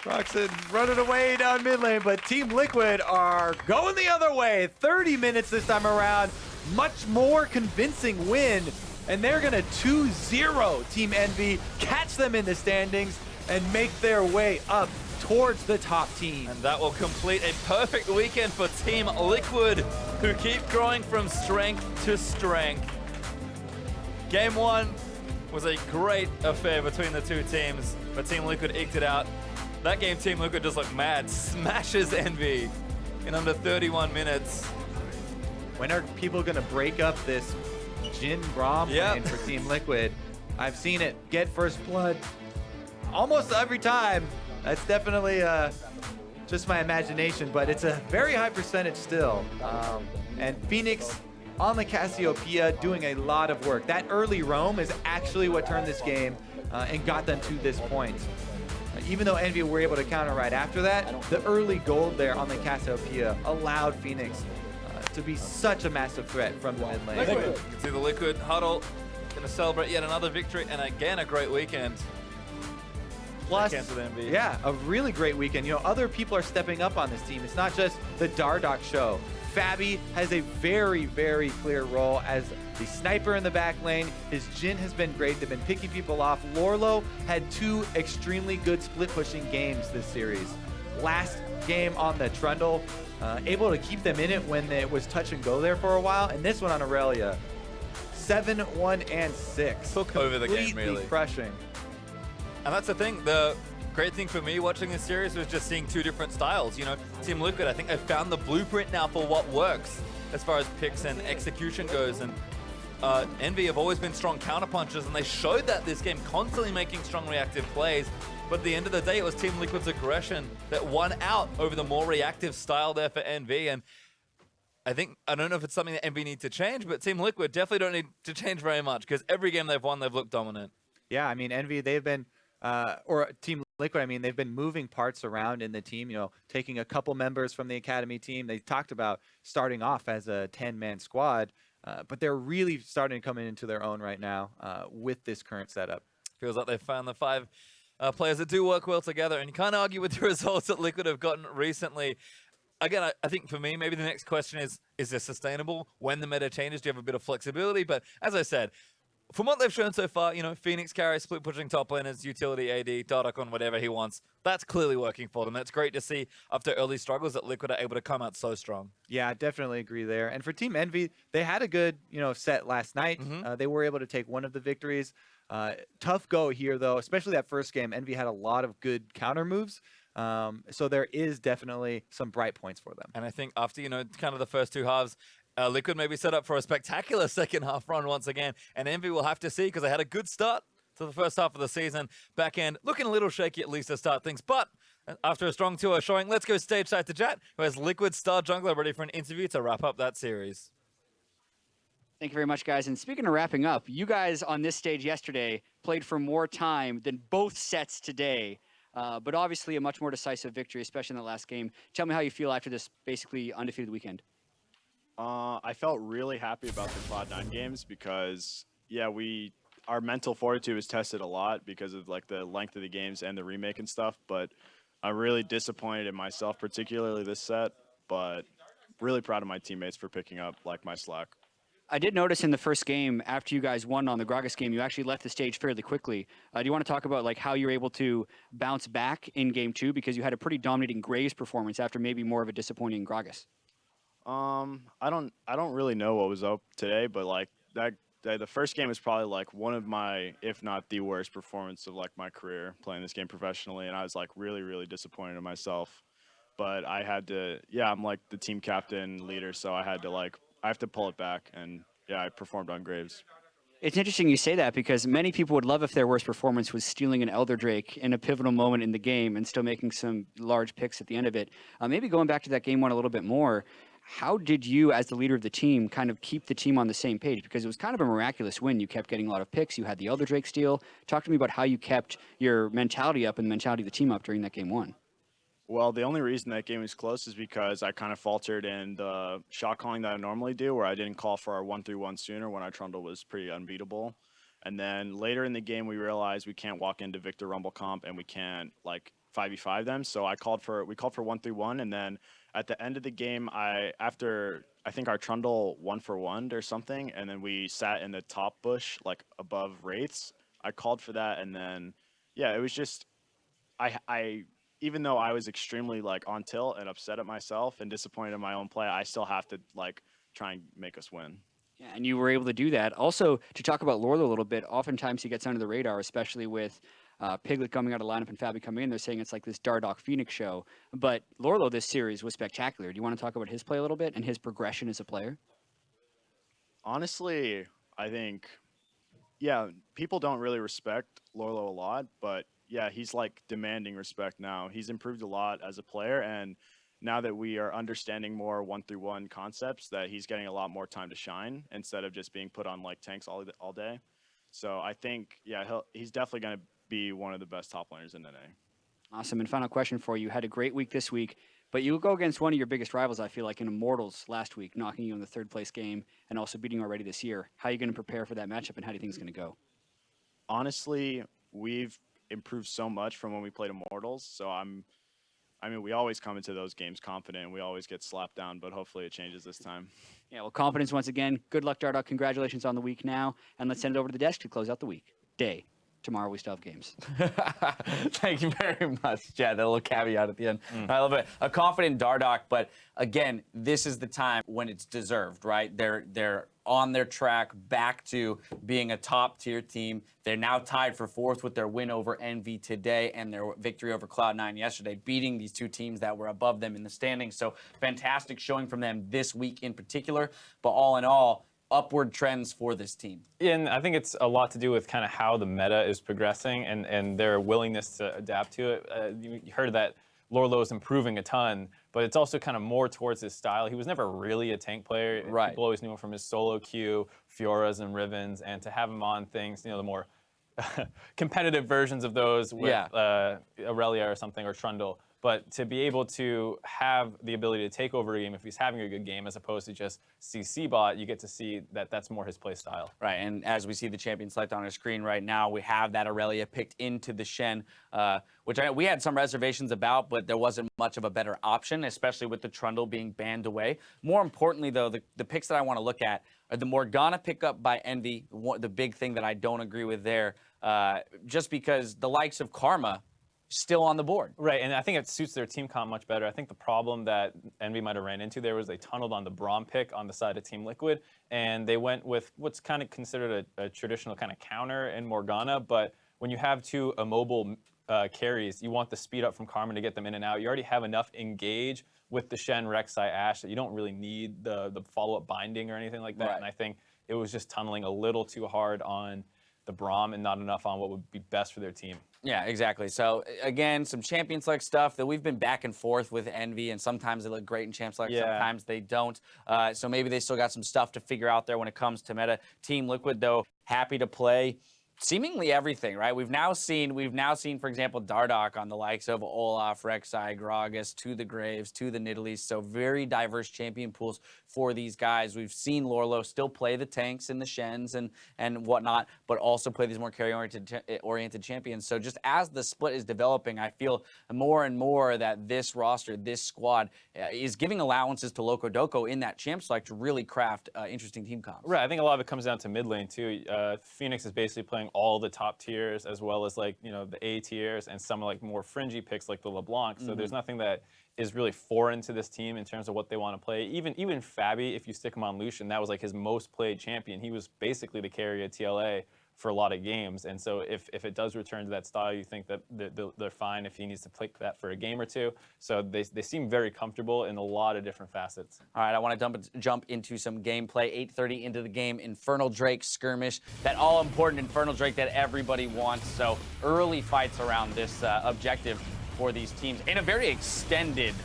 Proxen running away down mid lane, but Team Liquid are going the other way. 30 minutes this time around. Much more convincing win. And they're gonna 2-0 Team Envy, catch them in the standings, and make their way up towards the top team. And that will complete a perfect weekend for Team Liquid, who keep growing from strength to strength. Game 1 was a great affair between the 2 teams, but Team Liquid eked it out. That game, Team Liquid just looked mad, smashes Envy in under 31 minutes. when are people going to break up this Jhin Braum lane for Team Liquid? I've seen it get first blood almost every time. That's definitely just my imagination, but it's a very high percentage still. And Phoenix on the Cassiopeia doing a lot of work. That early roam is actually what turned this game and got them to this point. Even though EnVy were able to counter right after that, the early gold there on the Cassiopeia allowed Phoenix to be such a massive threat from the mid lane. You can see the Liquid huddle, going to celebrate yet another victory, and again a great weekend. Plus, yeah, a really great weekend. You know, other people are stepping up on this team. It's not just the Dardoch show. Fabi has a very, very clear role as the sniper in the back lane. His Jhin has been great. They've been picking people off. Lorlo had 2 extremely good split pushing games this series. Last game on the Trundle, able to keep them in it when it was touch and go there for a while. And this one on Aurelia, 7-1-6. Took over the game, really. Completely crushing. And that's the thing. The great thing for me watching this series was just seeing 2 different styles. You know, Team Liquid, I think they found the blueprint now for what works as far as picks and execution goes. And EnVy have always been strong counterpunchers, and they showed that this game, constantly making strong reactive plays. But at the end of the day, it was Team Liquid's aggression that won out over the more reactive style there for EnVy. And I don't know if it's something that EnVy need to change, but Team Liquid definitely don't need to change very much, because every game they've won, they've looked dominant. Yeah, I mean, EnVy, they've been or Team Liquid, I mean, they've been moving parts around in the team, you know, taking a couple members from the academy team. They talked about starting off as a 10-man squad, but they're really starting to come into their own right now with this current setup. Feels like they've found the 5 players that do work well together, and you can't argue with the results that Liquid have gotten recently. Again, I think for me, maybe the next question is this sustainable? When the meta changes, do you have a bit of flexibility? But as I said, from what they've shown so far, you know, Phoenix carries, split pushing top laners, utility AD, Dardoch on whatever he wants. That's clearly working for them. That's great to see after early struggles that Liquid are able to come out so strong. Yeah, I definitely agree there. And for Team EnVy, they had a good, you know, set last night. They were able to take one of the victories. Tough go here, though, especially that first game. EnVy had a lot of good counter moves. So there is definitely some bright points for them. And I think after, you know, kind of the first 2 halves, Liquid may be set up for a spectacular second half run once again, and EnVy will have to see, because they had a good start to the first half of the season. Back end looking a little shaky at least to start things, but after a strong tour showing, let's go stage side to Jat, who has Liquid star jungler ready for an interview to wrap up that series. Thank you very much, guys. And speaking of wrapping up, you guys on this stage yesterday played for more time than both sets today, but obviously a much more decisive victory, especially in the last game. Tell me how you feel after this basically undefeated weekend. I felt really happy about the Cloud9 games because, yeah, our mental fortitude was tested a lot because of like the length of the games and the remake and stuff, but I'm really disappointed in myself, particularly this set, but really proud of my teammates for picking up like my slack. I did notice in the first game, after you guys won on the Gragas game, you actually left the stage fairly quickly. Do you want to talk about like how you're able to bounce back in game 2, because you had a pretty dominating Graves performance after maybe more of a disappointing Gragas? I don't really know what was up today, but like the first game was probably like one of my, if not the worst performance of like my career playing this game professionally, and I was like really disappointed in myself. But I had to, yeah, I'm like the team captain leader, so I have to pull it back, and yeah, I performed on Graves. It's interesting you say that, because many people would love if their worst performance was stealing an Elder Drake in a pivotal moment in the game and still making some large picks at the end of it. Maybe going back to that game 1 a little bit more, how did you, as the leader of the team, kind of keep the team on the same page? Because it was kind of a miraculous win. You kept getting a lot of picks. You had the Elder Drake steal. Talk to me about how you kept your mentality up and the mentality of the team up during that game 1. Well, the only reason that game was close is because I kind of faltered in the shot calling that I normally do, where I didn't call for our 1-3-1 sooner when our Trundle was pretty unbeatable. And then later in the game, we realized we can't walk into Victor Rumble comp and we can't like 5v5 them. So we called for 1-3-1, and then at the end of the game, after I think our Trundle 1-for-1'd or something, and then we sat in the top bush like above Wraiths. I called for that, and then yeah, it was just I even though I was extremely like on tilt and upset at myself and disappointed in my own play, I still have to like try and make us win. Yeah, and you were able to do that. Also, to talk about Lorlo a little bit, oftentimes he gets under the radar, especially with Piglet coming out of lineup and Fabi coming in. They're saying it's like this Dardoch Phoenix show. But Lorlo this series was spectacular. Do you want to talk about his play a little bit and his progression as a player? Honestly, I think, yeah, people don't really respect Lorlo a lot, but yeah, he's like demanding respect now. He's improved a lot as a player, and now that we are understanding more 1-3-1 concepts, that he's getting a lot more time to shine instead of just being put on like tanks all day. So I think, yeah, he's definitely going to be one of the best top laners in NA. Awesome. And final question for you. Had a great week this week, but you go against one of your biggest rivals, I feel like, in Immortals last week, knocking you in the third place game and also beating you already this year. How are you going to prepare for that matchup, and how do you think it's going to go? Honestly, we've improved so much from when we played Immortals. So I mean, we always come into those games confident. We always get slapped down, but hopefully it changes this time. Yeah, well, confidence once again. Good luck, Dardock. Congratulations on the week now. And let's send it over to the desk to close out the week. Day. Tomorrow we still have games. Thank you very much, Chad. That little caveat at the end. I love it. A confident Dardock, but again, this is the time when it's deserved, right? They're on their track back to being a top-tier team. They're now tied for 4th with their win over EnVy today and their victory over Cloud9 yesterday, beating these 2 teams that were above them in the standings. So fantastic showing from them this week in particular. But all in all, upward trends for this team. Yeah, and I think it's a lot to do with kind of how the meta is progressing and their willingness to adapt to it. You heard that Lorlo is improving a ton, but it's also kind of more towards his style. He was never really a tank player. Right. People always knew him from his solo queue, Fioras and Rivens, and to have him on things, the more competitive versions of those with Aurelia or something, or Trundle. But to be able to have the ability to take over a game if he's having a good game, as opposed to just CC bot, you get to see that that's more his play style. Right, and as we see the champion select on our screen right now, we have that Aurelia picked into the Shen, which we had some reservations about, but there wasn't much of a better option, especially with the Trundle being banned away. More importantly, though, the picks that I want to look at are the Morgana pickup by EnVy, the big thing that I don't agree with there, just because the likes of Karma still on the board. Right, and I think it suits their team comp much better. I think the problem that EnVy might have ran into there was they tunneled on the Braum pick on the side of Team Liquid, and they went with what's kind of considered a traditional kind of counter in Morgana, but when you have 2 immobile carries, you want the speed up from Karma to get them in and out. You already have enough engage with the Shen, Rek'Sai, Ashe that you don't really need the follow-up binding or anything like that, Right. And I think it was just tunneling a little too hard on the Braum and not enough on what would be best for their team. Yeah, exactly. So again, some champion select stuff that we've been back and forth with EnVy, and sometimes they look great in champ select, sometimes they don't. So maybe they still got some stuff to figure out there when it comes to meta. Team Liquid, though, happy to play seemingly everything, right? We've now seen, for example, Dardock on the likes of Olaf, Rek'Sai, Gragas, to the Graves, to the Nidalees. So very diverse champion pools for these guys. We've seen Lorlo still play the tanks and the Shens and whatnot, but also play these more carry-oriented champions. So just as the split is developing, I feel more and more that this roster, this squad, is giving allowances to Loco Doco in that champ select to really craft interesting team comps. Right, I think a lot of it comes down to mid lane too. Phoenix is basically playing all the top tiers as well as the A tiers and some like more fringy picks like the LeBlanc. So there's nothing that is really foreign to this team in terms of what they want to play. Even Fabi, if you stick him on Lucian, that was like his most played champion. He was basically the carry at TLA for a lot of games. And so if it does return to that style, you think that they're fine if he needs to play that for a game or two. So they seem very comfortable in a lot of different facets. All right, I want to jump into some gameplay. 8:30 into the game, Infernal Drake skirmish. That all-important Infernal Drake that everybody wants. So early fights around this objective for these teams in a very extended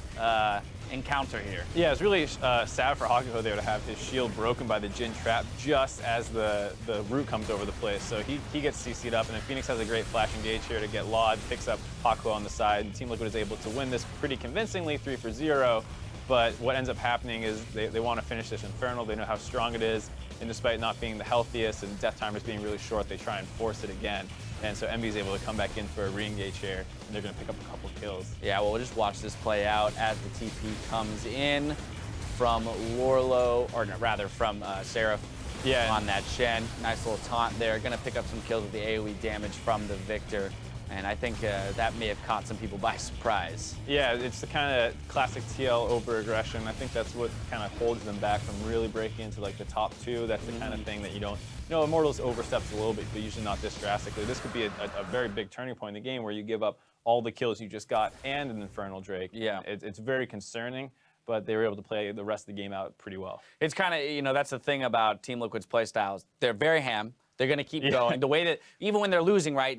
encounter here. Yeah, it's really sad for Hakuho there to have his shield broken by the Jhin trap just as the root comes over the place. So he gets CC'd up, and then Phoenix has a great flash engage here to get Laud, picks up Hakuho on the side, and Team Liquid is able to win this pretty convincingly, 3-0. But what ends up happening is they want to finish this Infernal. They know how strong it is, and despite not being the healthiest and death timers being really short, they try and force it again. And so EnVy is able to come back in for a re-engage here, and they're going to pick up a couple kills. Yeah, well, we'll just watch this play out as the TP comes in from Lorlo, or no, rather from Seraph on that Shen. Nice little taunt there. Going to pick up some kills with the AoE damage from the Victor. And I think that may have caught some people by surprise. Yeah, it's the kind of classic TL over-aggression. I think that's what kind of holds them back from really breaking into like the top 2. That's the kind of thing that you don't... Immortals oversteps a little bit, but usually not this drastically. This could be a very big turning point in the game where you give up all the kills you just got and an Infernal Drake. Yeah. It's very concerning. but they were able to play the rest of the game out pretty well. It's kind of, that's the thing about Team Liquid's play styles. They're very ham. They're going to keep going. The way that, even when they're losing, right,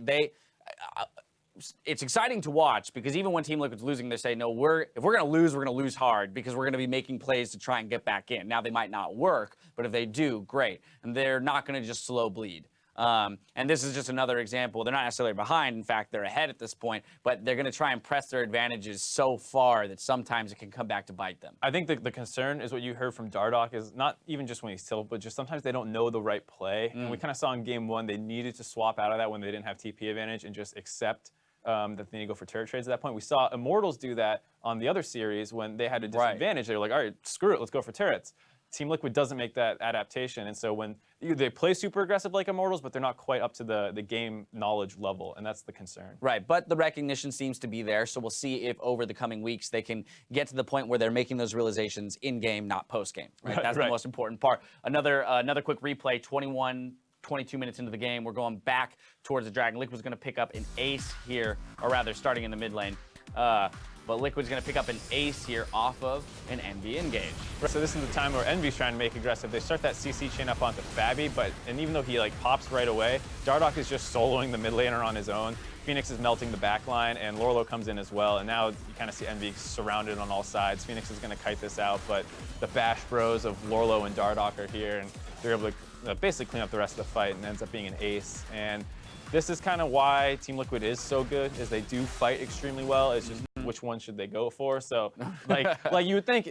it's exciting to watch because even when Team Liquid's losing, they say, no, if we're going to lose hard because we're going to be making plays to try and get back in. Now, they might not work, but if they do, great. And they're not going to just slow bleed. And this is just another example. They're not necessarily behind. In fact, they're ahead at this point, but they're going to try and press their advantages so far that sometimes it can come back to bite them. I think the concern is what you heard from Dardoch is not even just when he's tilted, but just sometimes they don't know the right play. And we kind of saw in game 1, they needed to swap out of that when they didn't have TP advantage and just accept that they need to go for turret trades at that point. We saw Immortals do that on the other series when they had a disadvantage. They were like, all right, screw it, let's go for turrets. Team Liquid doesn't make that adaptation, and so when they play super aggressive like Immortals, but they're not quite up to the game knowledge level, and that's the concern. Right, but the recognition seems to be there, so we'll see if over the coming weeks they can get to the point where they're making those realizations in-game, not post-game. Right? That's the most important part. Another quick replay, 22 minutes into the game, we're going back towards the Dragon. Liquid's going to pick up an ace here, or rather starting in the mid lane. But Liquid's going to pick up an ace here off of an EnVy engage. So this is the time where EnVy's trying to make aggressive. They start that CC chain up onto Fabi, and even though he pops right away, Dardoch is just soloing the mid laner on his own. Phoenix is melting the back line, and Lorlo comes in as well. And now you kind of see EnVy surrounded on all sides. Phoenix is going to kite this out, but the Bash Bros of Lorlo and Dardoch are here, and they're able to basically clean up the rest of the fight, and ends up being an ace. And this is kind of why Team Liquid is so good, is they do fight extremely well. It's just which one should they go for? So, like you would think,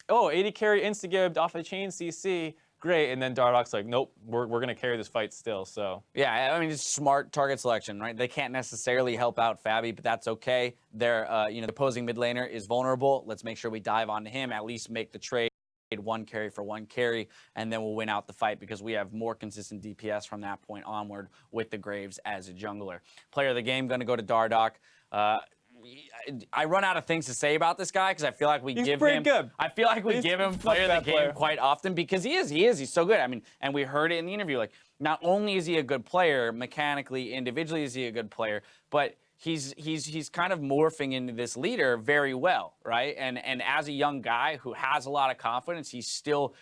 oh, 80 carry insta-gibbed off a chain CC, great. And then Dardoch's like, nope, we're going to carry this fight still. So yeah, I mean, it's smart target selection, right? They can't necessarily help out Fabi, but that's okay. The opposing mid laner is vulnerable. Let's make sure we dive onto him, at least make the trade. One carry for one carry, and then we'll win out the fight because we have more consistent DPS from that point onward with the Graves as a jungler. Player of the game going to go to Dardoch. I run out of things to say about this guy because I feel like we give him. Good. I feel like we give him player of the game quite often because he is. He's so good. I mean, and we heard it in the interview. Like, not only is he a good player mechanically, individually is he a good player, but he's kind of morphing into this leader very well, right? And as a young guy who has a lot of confidence, he's still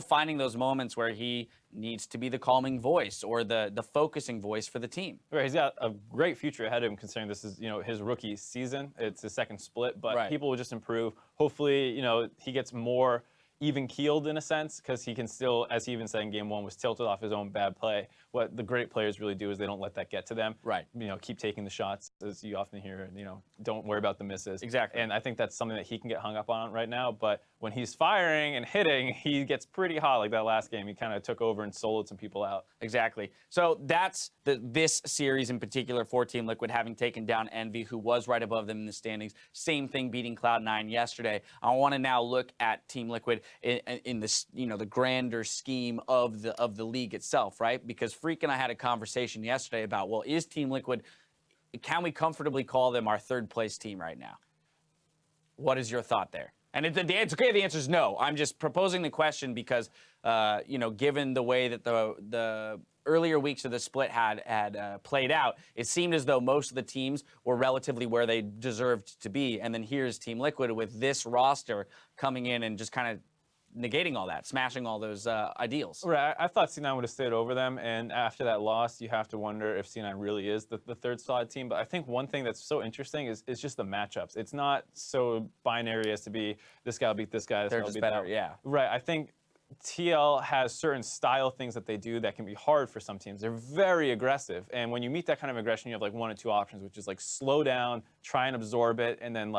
finding those moments where he needs to be the calming voice or the focusing voice for the team. Right, he's got a great future ahead of him considering this is, his rookie season. It's his second split, but people will just improve. Hopefully, he gets more even-keeled in a sense because he can still, as he even said in game 1, was tilted off his own bad play. What the great players really do is they don't let that get to them. Right. Keep taking the shots, as you often hear, don't worry about the misses. Exactly. And I think that's something that he can get hung up on right now, but when he's firing and hitting, he gets pretty hot like that last game. He kind of took over and soloed some people out. Exactly. So that's this series in particular for Team Liquid, having taken down EnVy, who was right above them in the standings. Same thing beating Cloud9 yesterday. I want to now look at Team Liquid in this, the grander scheme of the league itself, right? Because Freak and I had a conversation yesterday about, well, is Team Liquid, can we comfortably call them our third place team right now? What is your thought there? And it's okay, the answer is no. I'm just proposing the question because, given the way that the earlier weeks of the split had played out, it seemed as though most of the teams were relatively where they deserved to be. And then here's Team Liquid with this roster coming in and just kind of negating all that, smashing all those ideals. Right, I thought C9 would have stayed over them, and after that loss, you have to wonder if C9 really is the third solid team. But I think one thing that's so interesting is just the matchups. It's not so binary as to be this guy will beat this guy, this guy will beat that. Yeah. Right, I think TL has certain style things that they do that can be hard for some teams. They're very aggressive, and when you meet that kind of aggression, you have one or two options, which is slow down, try and absorb it, and then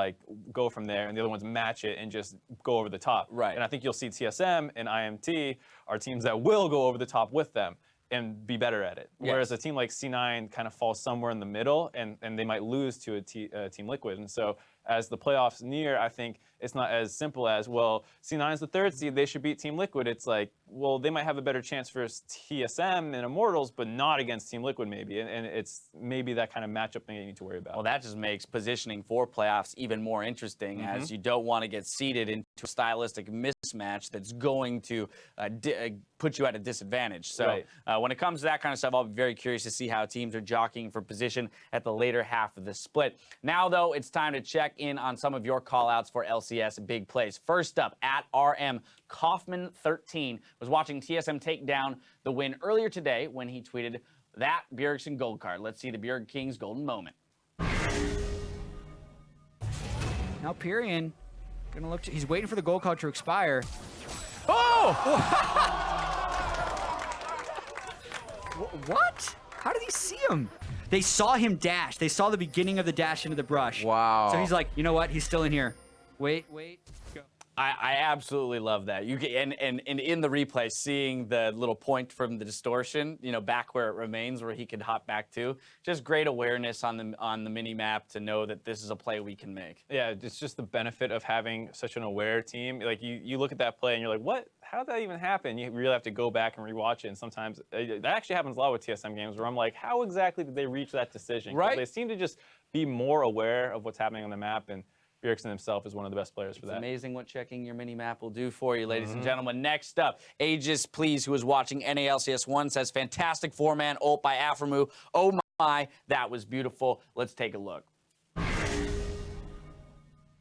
go from there, and the other ones match it and just go over the top. Right. And I think you'll see TSM and IMT are teams that will go over the top with them and be better at it. Yes. Whereas a team like C9 kind of falls somewhere in the middle, and they might lose to a Team Liquid. And so as the playoffs near, I think it's not as simple as, well, C9 is the third seed, they should beat Team Liquid. It's like, well, they might have a better chance versus TSM and Immortals, but not against Team Liquid maybe. And it's maybe that kind of matchup thing you need to worry about. Well, that just makes positioning for playoffs even more interesting, as you don't want to get seeded into a stylistic mismatch that's going to put you at a disadvantage. So when it comes to that kind of stuff, I'll be very curious to see how teams are jockeying for position at the later half of the split. Now, though, it's time to check in on some of your call-outs for LCS big plays. First up, at RM Kaufman 13 was watching TSM take down the win earlier today when he tweeted that Bjergsen gold card. Let's see the Bjerg King's golden moment. Now Pyrian gonna look. He's waiting for the gold card to expire. Oh! What? How did he see him? They saw him dash. They saw the beginning of the dash into the brush. Wow. So he's like, you know what? He's still in here. Wait, go. I absolutely love that. You can, and in the replay, seeing the little point from the distortion, you know, back where it remains, where he could hop back to, just great awareness on the mini map to know that this is a play we can make. Yeah, it's just the benefit of having such an aware team. Like you look at that play and you're like, what? How did that even happen? You really have to go back and rewatch it. And sometimes that actually happens a lot with TSM games, where I'm like, how exactly did they reach that decision? Right. They seem to just be more aware of what's happening on the map, and Bjergsen himself is one of the best players for that. It's amazing what checking your mini-map will do for you, ladies and gentlemen. Next up, Aegis Please, who is watching NA LCS 1, says, fantastic four-man ult by Aframu. Oh my, that was beautiful. Let's take a look.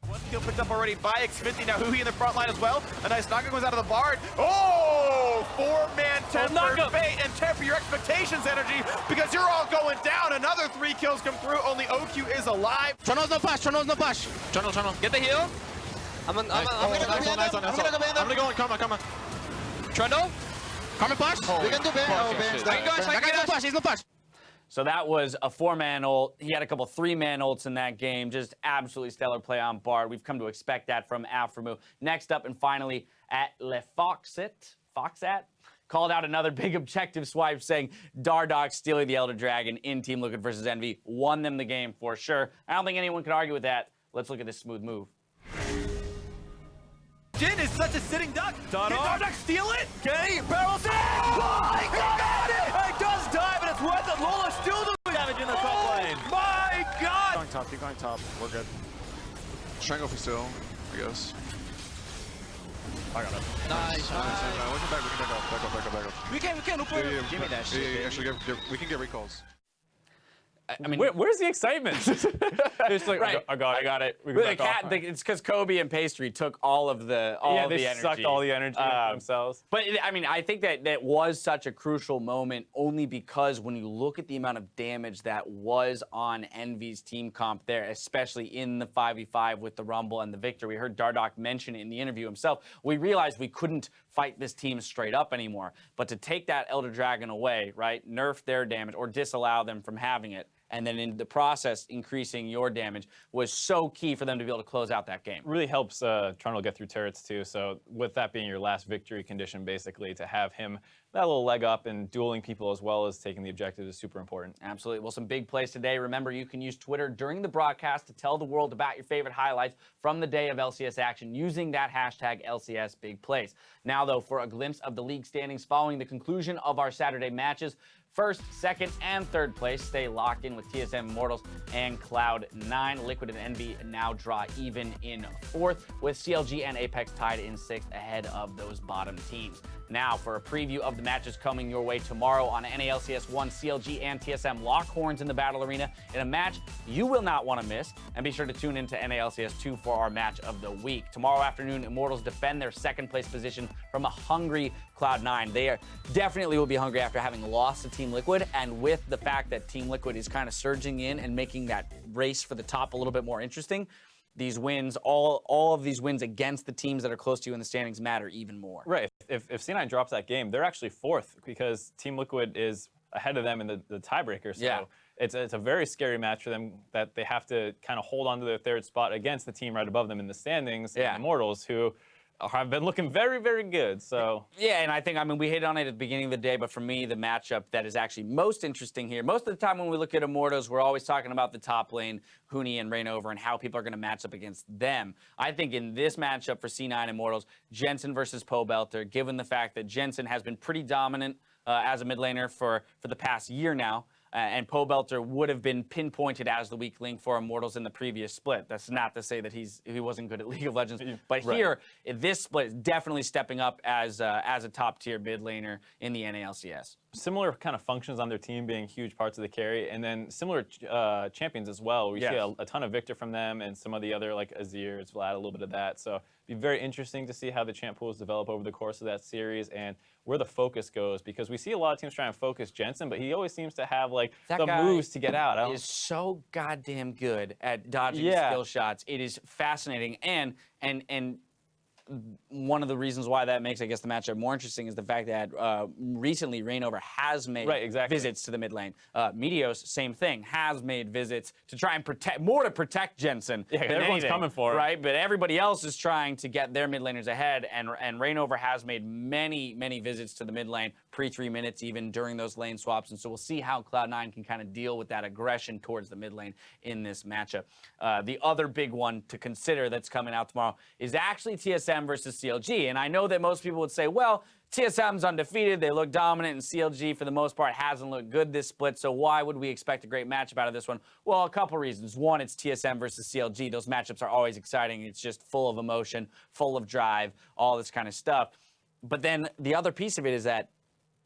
One kill picked up already by Xfinity. Now Huhi in the front line as well. A nice knockup goes out of the Bard. Oh! Four-man temper fate and temper your expectations energy, because you're all going down. Another 3 kills come through. Only OQ is alive. Channel's no push, Channel's no push. Channel. Get the heal. I'm gonna go in, come on. Trundle. Come and push. We can do bear. Oh, bear's there. That guy's no push, he's no push. So that was a four-man ult. He had a couple three-man ults in that game. Just absolutely stellar play on Bard. We've come to expect that from Aframu. Next up, and finally, at Le Foxat, called out another big objective swipe, saying Dardoch stealing the Elder Dragon in Team Liquid versus Envy won them the game for sure. I don't think anyone can argue with that. Let's look at this smooth move. Jin is such a sitting duck. Can Dardoch steal it? Okay, barrels in. Oh, he got it! He does dive, and it's worth it. Lola still doing damage in the top lane. My God! Keep going top. We're good. Strangle for still, I guess. I got it. Nice. We can back up. We can. Give me that shit. Yeah, actually, we can get recalls. I mean, where's the excitement? It's like, right. I got it. We can Really, back off. it's because Kobe and Pastry took all of the they energy. sucked all the energy themselves. But I mean, I think that was such a crucial moment only because when you look at the amount of damage that was on Envy's team comp there, especially in the 5v5 with the Rumble and the Victor, we heard Dardoch mention it in the interview himself. We realized we couldn't fight this team straight up anymore. But to take that Elder Dragon away, right, nerf their damage or disallow them from having it, and then in the process increasing your damage was so key for them to be able to close out that game. Really helps Trundle get through turrets too. So with that being your last victory condition, basically, to have him that little leg up and dueling people as well as taking the objective is super important. Absolutely. Well, some big plays today. Remember, you can use Twitter during the broadcast to tell the world about your favorite highlights from the day of LCS action using that hashtag LCS Big Plays. Now, though, for a glimpse of the league standings following the conclusion of our Saturday matches, first, second, and third place stay locked in with TSM Immortals and Cloud9. Liquid and Envy now draw even in fourth, with CLG and Apex tied in sixth ahead of those bottom teams. Now, for a preview of the matches coming your way tomorrow on NA LCS 1, CLG and TSM lock horns in the Battle Arena in a match you will not want to miss. And be sure to tune into NA LCS 2 for our match of the week. Tomorrow afternoon, Immortals defend their second place position from a hungry Cloud9. They definitely will be hungry after having lost to Team Liquid, and with the fact that Team Liquid is kind of surging in and making that race for the top a little bit more interesting. These wins, all of these wins against the teams that are close to you in the standings matter even more. Right. If C9 drops that game, they're actually fourth because Team Liquid is ahead of them in the tiebreaker. So yeah. It's a very scary match for them that they have to kind of hold on to their third spot against the team right above them in the standings, yeah. Immortals, who have been looking very, very good. So yeah, and I think, I mean, we hit on it at the beginning of the day, but for me, the matchup that is actually most interesting here, most of the time when we look at Immortals, we're always talking about the top lane, Huni and Reignover, and how people are going to match up against them. I think in this matchup for C9 Immortals, Jensen versus Pobelter, given the fact that Jensen has been pretty dominant as a mid laner for the past year now, and Pobelter would have been pinpointed as the weak link for Immortals in the previous split. That's not to say that he wasn't good at League of Legends, but here, this split is definitely stepping up as a top-tier mid laner in the NALCS. Similar kind of functions on their team being huge parts of the carry, and then similar champions as well. We see a ton of Victor from them, and some of the other, like Azir, Vlad, a little bit of that. So it'd be very interesting to see how the champ pools develop over the course of that series and where the focus goes, because we see a lot of teams trying to focus Jensen, but he always seems to have like the moves to get out. Is so goddamn good at dodging skill shots. It is fascinating, and one of the reasons why that makes, I guess, the matchup more interesting is the fact that recently Reignover has made visits to the mid lane. Meteos, same thing, has made visits to try and protect Jensen. Yeah, everyone's coming for it. Right, but everybody else is trying to get their mid laners ahead, and Reignover has made many visits to the mid lane, pre-3 minutes even during those lane swaps, and so we'll see how Cloud9 can kind of deal with that aggression towards the mid lane in this matchup. The other big one to consider that's coming out tomorrow is actually TSM versus CLG. And I know that most people would say, well, TSM's undefeated, they look dominant, and CLG, for the most part, hasn't looked good this split, so why would we expect a great matchup out of this one? Well, a couple reasons. One, it's TSM versus CLG. Those matchups are always exciting. It's just full of emotion, full of drive, all this kind of stuff. But then the other piece of it is that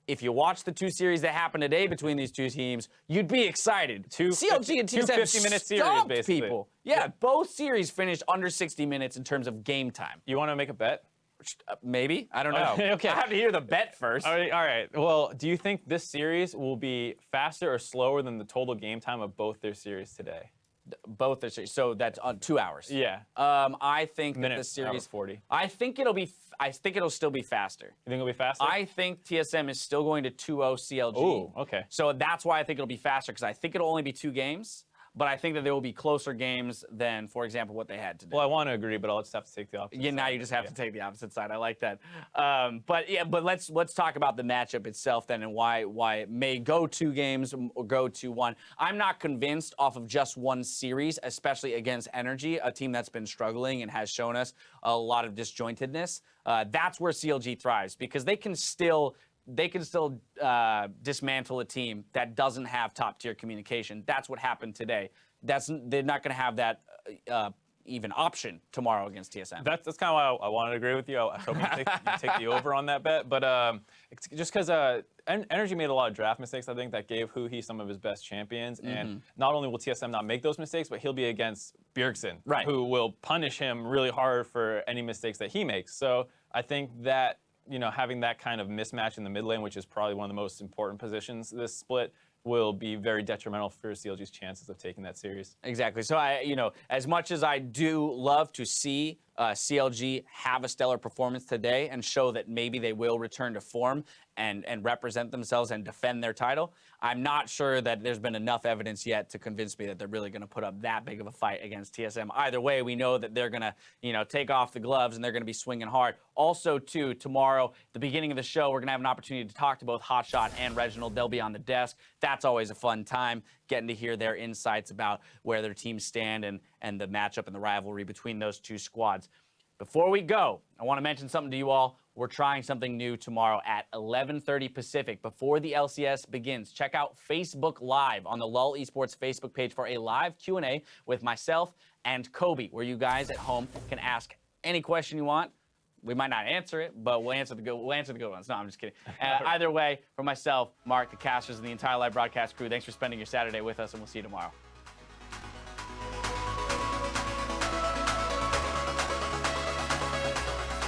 if you watch the two series that happened today between these two teams, you'd be excited. CLG and TSM 50-minute series, basically. People. Yeah, both series finished under 60 minutes in terms of game time. You want to make a bet? Maybe. I don't know. Okay. I have to hear the bet first. All right. Well, do you think this series will be faster or slower than the total game time of both their series today? Both the series. So that's on 2 hours. Yeah. I think that the series 40. I think it'll still be faster. You think it'll be faster? I think TSM is still going to 2-0 CLG. Oh, okay. So that's why I think it'll be faster, because I think it'll only be 2 games. But I think that there will be closer games than, for example, what they had today. Well, I want to agree, but I'll just have to take the opposite side. Now you just have to take the opposite side. I like that. But let's talk about the matchup itself then, and why it may go 2 games or go 2-1. I'm not convinced off of just one series, especially against Energy, a team that's been struggling and has shown us a lot of disjointedness. That's where CLG thrives, because they can still dismantle a team that doesn't have top-tier communication. That's what happened today. They're not going to have that even option tomorrow against TSM. That's kind of why I wanted to agree with you. I hope you take the over on that bet. But it's just because Energy made a lot of draft mistakes, I think, that gave Huhi some of his best champions. And not only will TSM not make those mistakes, but he'll be against Bjergsen, who will punish him really hard for any mistakes that he makes. So I think that, having that kind of mismatch in the mid lane, which is probably one of the most important positions this split, will be very detrimental for CLG's chances of taking that series. Exactly. So as much as I do love to see CLG have a stellar performance today and show that maybe they will return to form and represent themselves and defend their title, I'm not sure that there's been enough evidence yet to convince me that they're really going to put up that big of a fight against TSM. Either way, we know that they're going to, take off the gloves and they're going to be swinging hard. Also, too, tomorrow, the beginning of the show, we're going to have an opportunity to talk to both Hotshot and Reginald. They'll be on the desk. That's always a fun time, getting to hear their insights about where their teams stand and the matchup and the rivalry between those two squads. Before we go, I want to mention something to you all. We're trying something new tomorrow at 11:30 Pacific before the LCS begins. Check out Facebook Live on the LoL eSports Facebook page for a live Q&A with myself and Kobe, where you guys at home can ask any question you want. We might not answer it, but we'll answer the good ones. No, I'm just kidding. Either way, for myself, Mark, the casters, and the entire live broadcast crew, thanks for spending your Saturday with us, and we'll see you tomorrow.